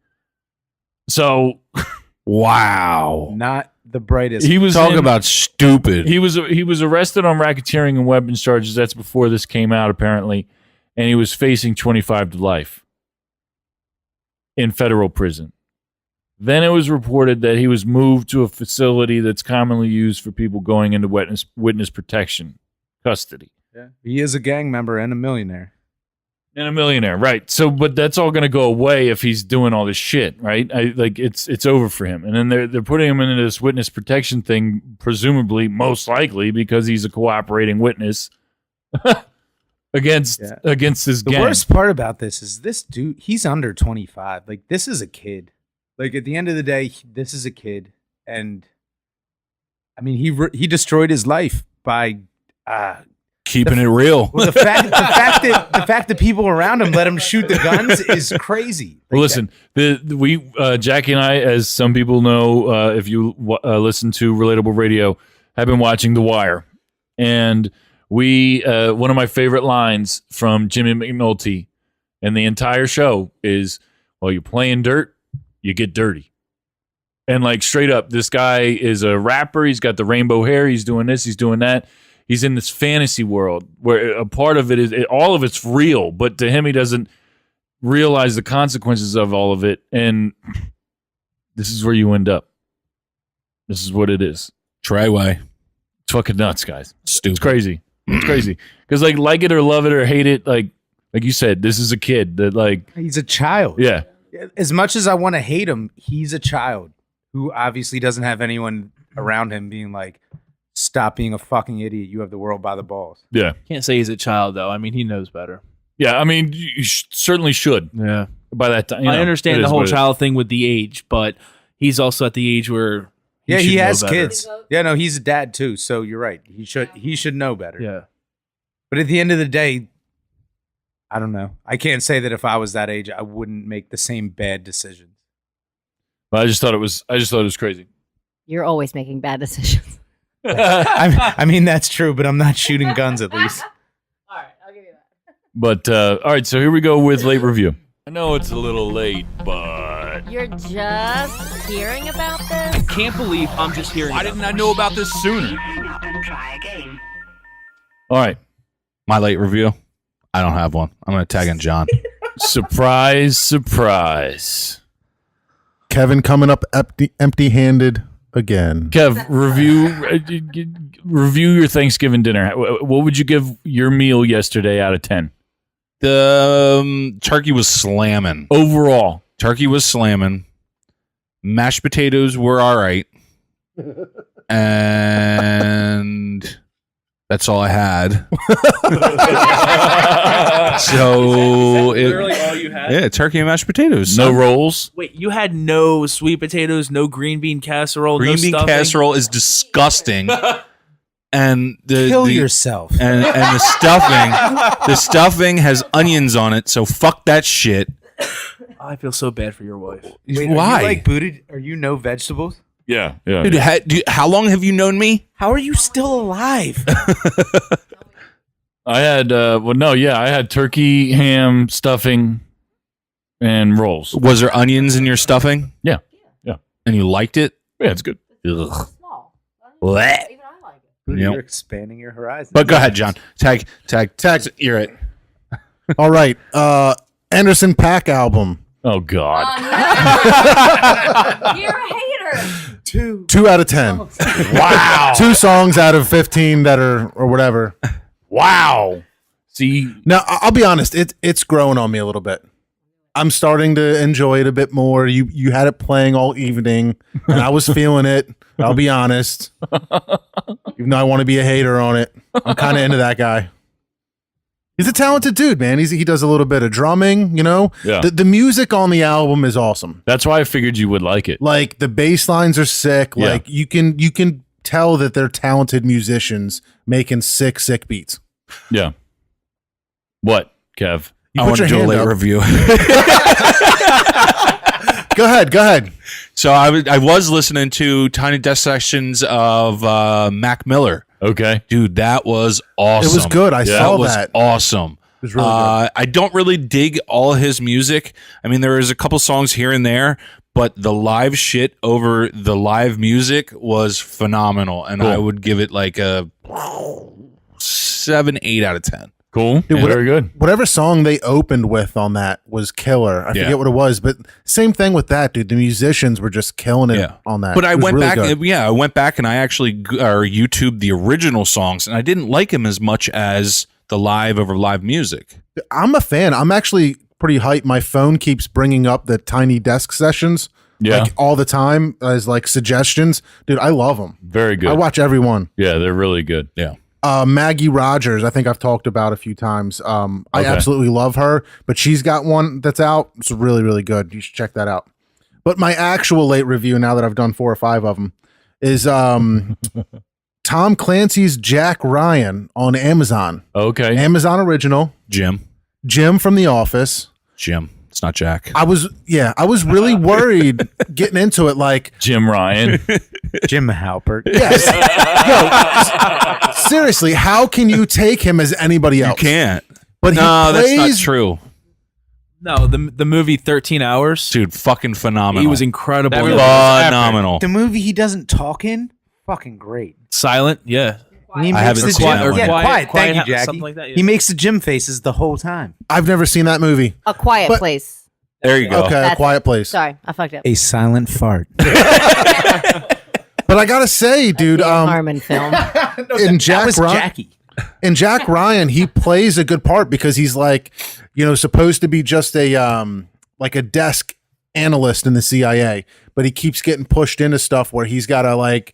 So, Wow. Not the brightest. he was Talk about stupid. he was arrested on racketeering and weapons charges. That's before this came out, apparently, and he was facing 25 to life in federal prison. Then it was reported that he was moved to a facility that's commonly used for people going into witness protection custody. Yeah. He is a gang member and a millionaire. And a millionaire, right? So, but that's all going to go away if he's doing all this shit, right? It's over for him. And then they're putting him into this witness protection thing, presumably, most likely, because he's a cooperating witness against his gang. The worst part about this is this dude. He's under 25. Like, this is a kid. Like, at the end of the day, this is a kid, and I mean, he destroyed his life by. Keeping it real. Well, the fact that people around him let him shoot the guns is crazy. Well, listen, Jackie and I, as some people know, if you listen to Relatable Radio, have been watching The Wire, and one of my favorite lines from Jimmy McNulty and the entire show is, "Well, you're playing dirt, you get dirty." And like straight up, this guy is a rapper. He's got the rainbow hair. He's doing this. He's doing that. He's in this fantasy world where a part of it is all of it's real, but to him, he doesn't realize the consequences of all of it. And this is where you end up. This is what it is. Try way. It's fucking nuts, guys. Stupid. It's crazy. It's crazy. Because like it or love it or hate it, like you said, this is a kid that he's a child. Yeah. As much as I want to hate him, he's a child who obviously doesn't have anyone around him being like, "Stop being a fucking idiot. You have the world by the balls." Yeah. Can't say he's a child, though. I mean, he knows better. Yeah. I mean, you certainly should. Yeah. By that time. I understand the whole child thing with the age, but he's also at the age where he has know better. kids. Yeah, no, he's a dad too. So you're right. He should know better. Yeah. But at the end of the day, I don't know. I can't say that if I was that age, I wouldn't make the same bad decisions. But I just thought it was crazy. You're always making bad decisions. I mean, that's true, but I'm not shooting guns at least. All right, I'll give you that. But all right, so here we go with late review. I know it's a little late, but You're just hearing about this? Can't believe I'm just hearing. why didn't I know about this sooner? All right, My late review. I don't have one. I'm going to tag in John. surprise, surprise. Kevin coming up empty-handed again. Kev, review your Thanksgiving dinner. What would you give your meal yesterday out of 10? The turkey was slamming. Overall. Turkey was slamming. Mashed potatoes were all right. And that's all I had. So literally all you had? Yeah, turkey and mashed potatoes. No rolls? Wait, you had no sweet potatoes, no green bean casserole, Green no bean stuffing? casserole is disgusting. And Kill yourself. And the stuffing has onions on it, so fuck that shit. I feel so bad for your wife. Wait, Why? Are you like booted? Are you no vegetables? Yeah. Dude, how long have you known me? How are you still alive? I had, I had turkey, ham, stuffing, and rolls. Was there onions in your stuffing? Yeah. And you liked it? Yeah, it's good. Ugh. Small. Blech. Even I like it. Booty, Yep. You're expanding your horizon. But go ahead, John. Tag. You're it. All right. Anderson .Paak album. Oh God. You're a hater. 2 out of 10. Wow. 2 songs out of 15 that are or whatever. Wow. See, Now I'll be honest. It's growing on me a little bit. I'm starting to enjoy it a bit more. You had it playing all evening, and I was feeling it. I'll be honest. Even though I want to be a hater on it, I'm kind of into that guy. He's a talented dude, man. He does a little bit of drumming, you know? Yeah. The music on the album is awesome. that's why I figured you would like it. Like the bass lines are sick. Yeah. Like you can tell that they're talented musicians making sick beats. Yeah. What, Kev? You I put want to your do a hand late up. review. Go ahead. So I was listening to Tiny Desk Sessions of Mac Miller. Okay. Dude, that was awesome. It was good. I Yeah. saw That was that. awesome. It was really good. I don't really dig all his music. I mean, there is a couple songs here and there, but the live shit over the live music was phenomenal, and Cool. I would give it like a 7, 8 out of 10. Cool. Dude, Yeah, very good. Whatever song they opened with on that was killer. I Yeah. forget what it was, but same thing with that, dude. The musicians were just killing it Yeah. on that. But I It was went really back, good. I went back and I actually YouTubed the original songs, and I didn't like them as much as the live over live music. I'm a fan. I'm actually pretty hyped. My phone keeps bringing up the Tiny Desk Sessions Yeah. like all the time as like suggestions. Dude, I love them. Very good. I watch every one. Yeah, they're really good. Yeah. Maggie Rogers, I think I've talked about a few times. I Okay. absolutely love her, but she's got one that's out. It's really, really good. You should check that out. But my actual late review, now that I've done 4 or 5 of them, is Tom Clancy's Jack Ryan on Amazon. Okay. Amazon original. Jim. From The Office. Jim. It's not Jack. I was really worried getting into it. Like, Jim Ryan. Jim Halpert. yes, yo, seriously, how can you take him as anybody You else? can't. But No, he that's not plays. true. No, the movie 13 Hours. Dude, fucking phenomenal. He was incredible. That in was it. phenomenal. The movie he doesn't talk in, fucking great. Silent, yeah. And he I haven't seen that one. Yeah, quiet. Thank you, Quiet, Jackie. something like that, yeah. He makes the Jim faces the whole time. I've never seen that movie. A Quiet But- Place. There you go. Okay, A That's- Quiet Place. Sorry, I fucked up. A silent fart. But I gotta say, dude, Ian Harmon film. in Jack was Ryan, Jackie. in Jack Ryan, he plays a good part because he's like, supposed to be just a like a desk analyst in the CIA, but he keeps getting pushed into stuff where he's got to like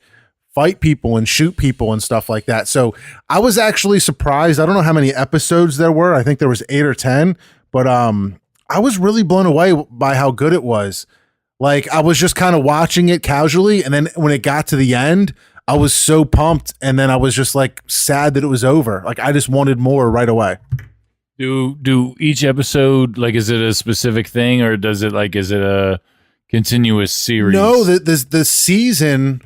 fight people and shoot people and stuff like that. So I was actually surprised. I don't know how many episodes there were. I think there was 8 or 10, but I was really blown away by how good it was. Like I was just kind of watching it casually, and then when it got to the end, I was so pumped, and then I was just like sad that it was over. Like I just wanted more right away. Do each episode, like, is it a specific thing, or is it a continuous series? No, the season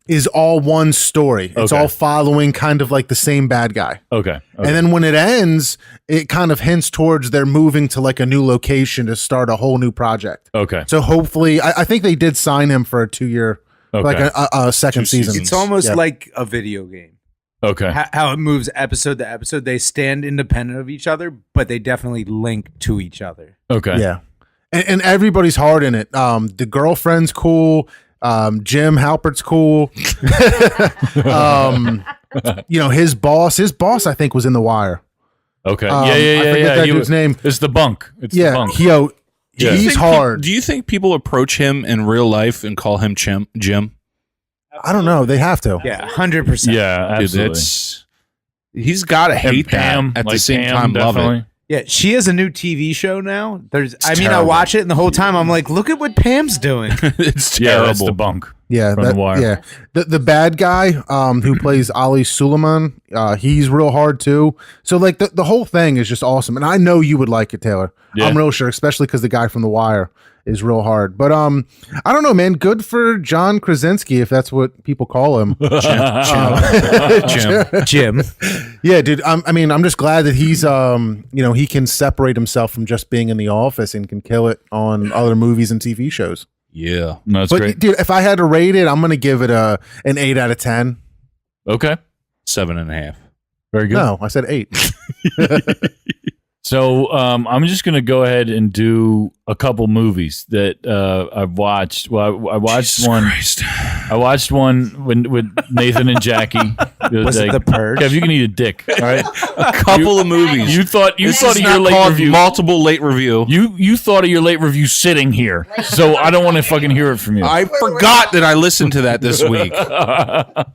is all one story. It's Okay. all following kind of like the same bad guy. Okay. And then when it ends, it kind of hints towards they're moving to like a new location to start a whole new project. Okay. So hopefully, I think they did sign him for a 2-year, like Okay. a second 2 season. seasons. It's almost Yeah. like a video game. Okay. How it moves episode to episode. They stand independent of each other, but they definitely link to each other. Okay. Yeah. And everybody's hard in it. The girlfriend's cool. Jim Halpert's cool. His boss, I think, was in The Wire. Okay. I Yeah. forget that He dude's was- name. It's the bunk. It's the Yeah. bunk. Do you He's think hard. Do you think people approach him in real life and call him Jim? I don't know. They have to. Yeah, 100%. Yeah, Dude, absolutely. he's got to And hate Pam, that. At the like same Pam, time, love it. definitely. Yeah, she has a new TV show now. I terrible. watch it, and the whole time I'm like, look at what Pam's doing. It's Yeah, that's the terrible. bunk. Yeah, From The Wire. yeah. The bad guy who plays Ali Suleiman, he's real hard too. So like the whole thing is just awesome, and I know you would like it, Taylor. Yeah. I'm real sure, especially because the guy from The Wire is real hard. But I don't know, man. Good for John Krasinski, if that's what people call him. Jim. Yeah, dude. I'm just glad that he's he can separate himself from just being in the office and can kill it on other movies and TV shows. Yeah. No, that's But great. dude, if I had to rate it, I'm gonna give it an 8 out of 10. Okay. 7.5. Very good. No, I said 8. So I'm just gonna go ahead and do a couple movies that I've watched. Well, I watched Jesus one. Christ. I watched one with Nathan and Jackie. Was it The Purge? Kev, you can eat a dick. All right. A couple of movies. You thought This of is your not late called review. multiple late review. You thought of your late review sitting here, so I don't want to fucking hear it from you. I forgot that I listened to that this week. All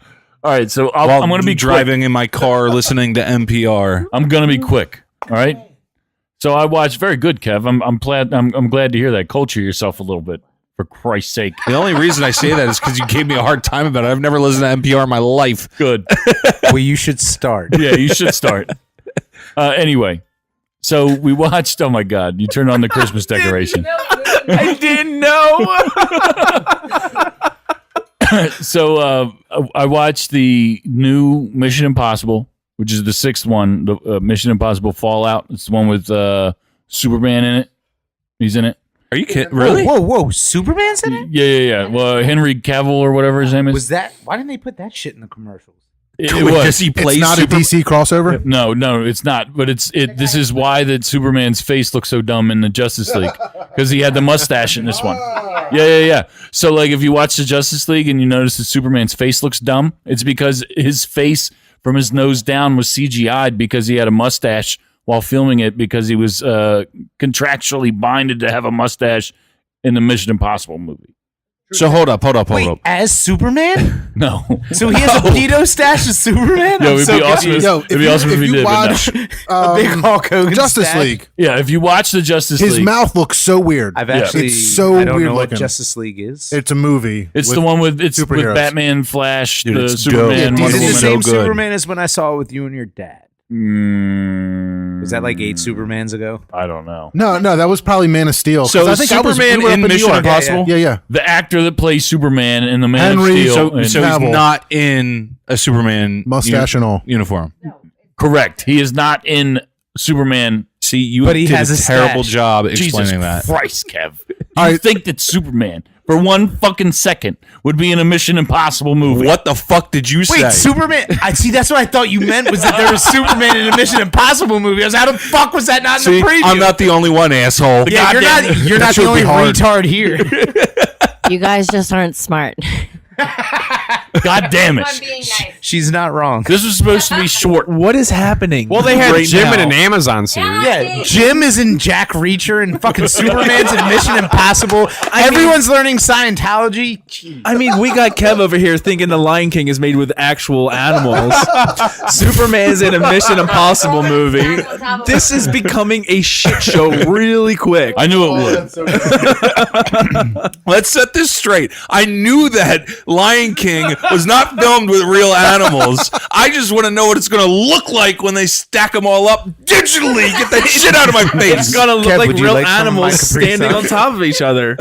right, so I'm going to be driving in my car listening to NPR. I'm going to be quick. All right. So I watched. Very good, Kev. I'm glad to hear that. Culture yourself a little bit, for Christ's sake. The only reason I say that is because you gave me a hard time about it. I've never listened to NPR in my life. Good. Well, you should start. Yeah, you should start. Anyway, so we watched. Oh my God! You turned on the Christmas decoration. I didn't know. So I watched the new Mission Impossible, which is the 6th one, the Mission Impossible Fallout. It's the one with Superman in it. He's in it. Are you kidding? Really? Whoa! Superman's in it? Yeah. Well, Henry Cavill or whatever his name is. Was that? Why didn't they put that shit in the commercials? It Because was. he It's plays not a DC crossover. No, it's not. But this is why that Superman's face looks so dumb in the Justice League, because he had the mustache in this one. Yeah. So like, if you watch the Justice League and you notice that Superman's face looks dumb, it's because his face from his nose down was CGI'd because he had a mustache while filming it, because he was contractually binded to have a mustache in the Mission Impossible movie. So hold up. Wait, as Superman? No. So he has a pedo stash as Superman? Yo, I'm it'd so be awesome. confused. It'd be awesome if he did, but no. watch A big Hulk Hogan Justice stash? League, Yeah, if you watch the Justice his League, mouth looks so weird. I've actually. It's so I don't weird know what looking. Justice League is. It's a movie. it's with the one with with superheroes. Batman, Flash, Dude, the it's Superman, dope. Wonder Is it the Woman. same so good. Superman as when I saw it with you and your dad? Was that like 8 Supermans ago? I don't know. No, that was probably Man of Steel. 'Cause So I think Superman we were up in New Mission York. Impossible? Yeah. The actor that plays Superman in the Man Henry, of Steel. So and- he's not in a Superman Mustache and all. uniform. correct. He is not in Superman. See, you But he did has a a terrible stash. job Jesus explaining that. Christ, Kev. All You right. think that Superman, for one fucking second, would be in a Mission Impossible movie? What the fuck did you say? Wait, Superman? I see. That's what I thought you meant was that there was Superman in a Mission Impossible movie. I was, how the fuck was that not in See, the preview? I'm not the only one, asshole. Yeah, you're not. You're That not should the only be hard. retard here. You guys just aren't smart. God damn it. being nice. She's not wrong. This was supposed to be short. What is happening? Well, they had right Jim now? in an Amazon series. Yeah, Jim is in Jack Reacher and fucking Superman's in Mission Impossible. Everyone's learning Scientology. Jeez. I mean, we got Kev over here thinking the Lion King is made with actual animals. Superman's in a Mission Impossible movie. This is becoming a shit show really quick. I knew it would. Let's set this straight. I knew that Lion King was not filmed with real animals. I just want to know what it's going to look like when they stack them all up digitally. Get that shit out of my It's face. gonna look Kev, like would you real like some of my animals Capri standing Sun? on top of each other.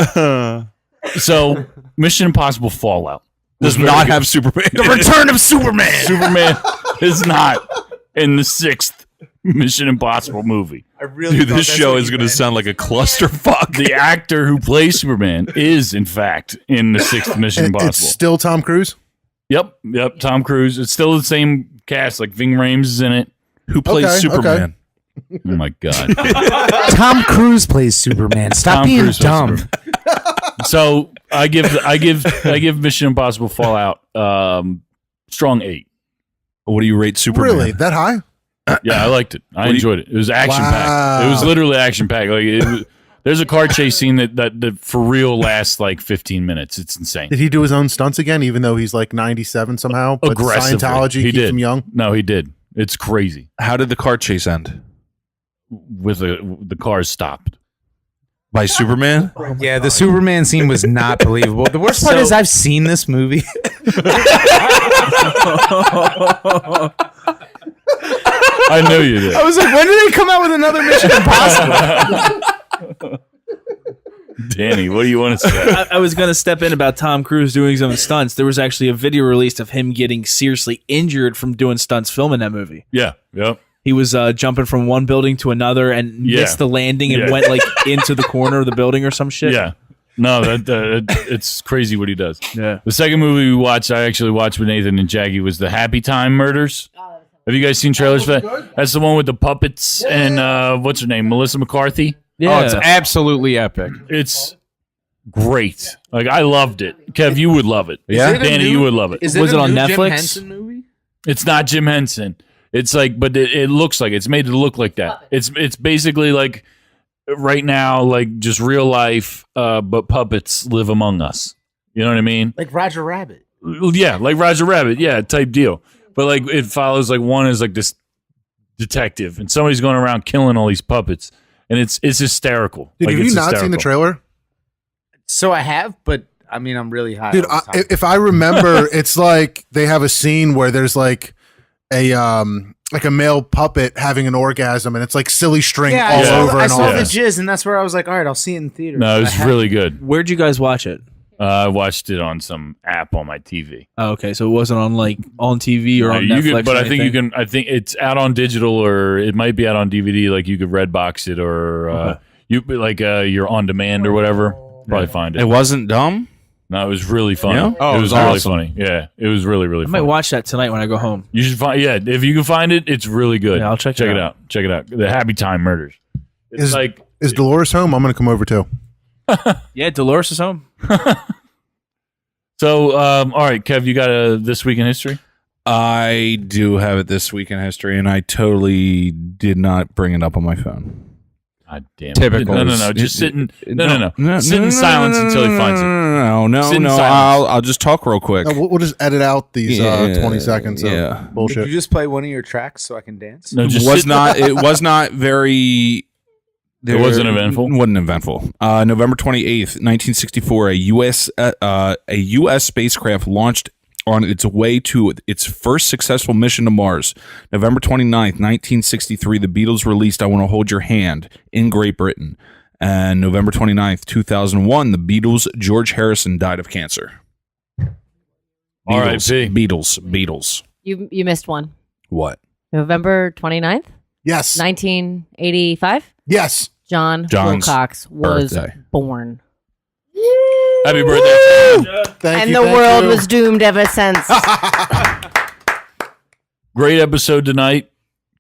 So, Mission Impossible Fallout Does not have Superman. The Return of Superman. Superman is not in the 6th Mission Impossible movie. I really Dude, thought this that's show what is you going to meant. sound like a clusterfuck. The actor who plays Superman is, in fact, in the 6th Mission It's Impossible. still Tom Cruise. Yep, Tom Cruise. It's still the same cast, like Ving Rhames is in it. Who plays Okay, Superman? Oh my God. Tom Cruise plays Superman. Stop Tom being Cruise plays dumb. Superman. So I give Mission Impossible Fallout strong 8. What do you rate Superman? Really? That high? Yeah, I liked it. I enjoyed it. It was action packed. Wow. It was literally action packed. Like there's a car chase scene that for real lasts like 15 minutes. It's insane. Did he do his own stunts again, even though he's like 97 somehow? But Aggressively. Scientology He keeps did. him young. No, he did. It's crazy. How did the car chase end? With the cars stopped. By Superman? Yeah, the Superman scene was not believable. The worst part So- is I've seen this movie. I knew you did. I was like, when did they come out with another Mission Impossible? Danny, what do you want to say? I was going to step in about Tom Cruise doing some stunts. There was actually a video released of him getting seriously injured from doing stunts filming that movie. Yeah. Yep. He was jumping from one building to another and Yeah. missed the landing and Yeah. went like into the corner of the building or some shit. Yeah. No, it's crazy what he does. Yeah. The second movie we watched, I actually watched with Nathan and Jackie, was the Happy Time Murders. Have you guys seen trailers for that? That's the one with the puppets and what's her name? Melissa McCarthy. Oh, it's absolutely epic. It's great. Like I loved it. Kev, you would love it. Yeah? Danny, you would love it. Was it on Netflix? Jim Henson movie? It's not Jim Henson. It's like, but it looks like it's made to look like that. It's basically like right now, like just real life, but puppets live among us. You know what I mean? Like Roger Rabbit. Yeah, like Roger Rabbit. Yeah, type deal. But like it follows like one is like this detective, and somebody's going around killing all these puppets, and it's hysterical. Dude, Like, have it's you not seen the hysterical. trailer? So I have, but I mean, I'm really high. Dude, all the time. if I remember, it's like they have a scene where there's like a male puppet having an orgasm, and it's like silly string yeah, all I saw, over I and saw all. the that. jizz, and that's where I was like, all right, I'll see it in theaters. No, it's I really good. Where'd you guys watch it? I watched it on some app on my TV. Oh, okay, so it wasn't on like on TV or on You Netflix. could, but or I think you anything? can. I think it's out on digital, or it might be out on DVD. Like you could Redbox it, or Okay. you're on demand or whatever. Probably find it. It wasn't dumb. No, it was really funny. Yeah? Oh, it was it was really awesome. funny. Yeah, it was really I funny. might watch that tonight when I go home. You should find. Yeah, if you can find it, it's really good. Yeah, I'll check it it out. Check it out. The Happy Time Murders. It's Is- like Is Dolores home? I'm going to come over too. Yeah, Dolores is home. so. All right, Kev, you got this week in history. I do have it this week in history, and I totally did not bring it up on my phone. God damn. Typical. No. Just sit in. No. Sit in silence until he finds it. No. Sit in silence. I'll just talk real quick. We'll just edit out these 20 seconds of yeah. Could bullshit. you just play one of your tracks so I can dance? No, just was sit- not. It was not very. It wasn't eventful? Wasn't eventful. November 28th, 1964, a U.S. spacecraft launched on its way to its first successful mission to Mars. November 29th, 1963, the Beatles released I Want to Hold Your Hand in Great Britain. And November 29th, 2001, the Beatles' George Harrison died of cancer. R.I.P. Beatles. You missed one. What? November 29th, Yes. 1985. Yes. John's Wilcox was birthday. born. Happy birthday. Thank And you. the thank world you. was doomed ever since. Great episode tonight,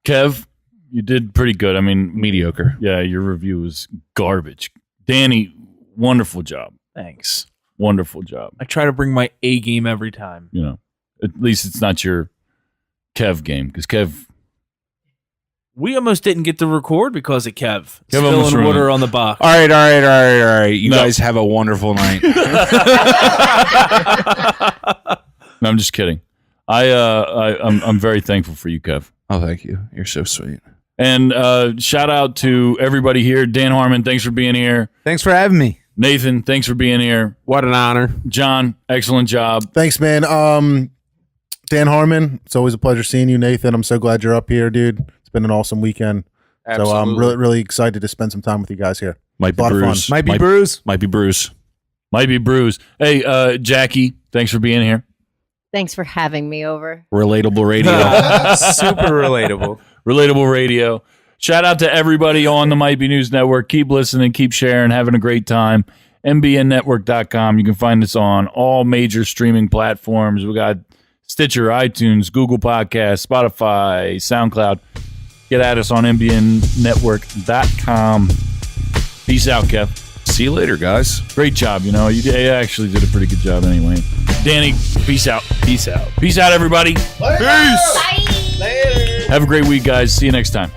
Kev. You did pretty good. I mean, Mediocre. yeah, your review was garbage. Danny, wonderful job. Thanks. Wonderful job. I try to bring my A game every time. You know, at least it's not your Kev game because Kev. We almost didn't get to record because of Kev Kev almost spilling water ruined it. on the box. All right. You No. guys have a wonderful night. No, I'm just kidding. I'm very thankful for you, Kev. Oh, thank you. You're so sweet. And shout out to everybody here. Dan Harmon, thanks for being here. Thanks for having me. Nathan, thanks for being here. What an honor. John, excellent job. Thanks, man. Dan Harmon, it's always a pleasure seeing you, Nathan. I'm so glad you're up here, dude. It's been an awesome weekend. Absolutely. So I'm really excited to spend some time with you guys here. Might be A lot of Bruce. fun. Might be Bruce. Might be Bruce. Might be Bruce. Hey, Jackie, thanks for being here. Thanks for having me over. Relatable radio. Super relatable. Relatable Radio. Shout out to everybody on the Might Be News Network. Keep listening, keep sharing, having a great time. MBNnetwork.com. You can find us on all major streaming platforms. We got Stitcher, iTunes, Google Podcasts, Spotify, SoundCloud. Get at us on MBNnetwork.com. Peace out, Kev. See you later, guys. Great job. You know, you actually did a pretty good job anyway. Danny, peace out. Peace out. Peace out, everybody. Peace. Have a great week, guys. See you next time.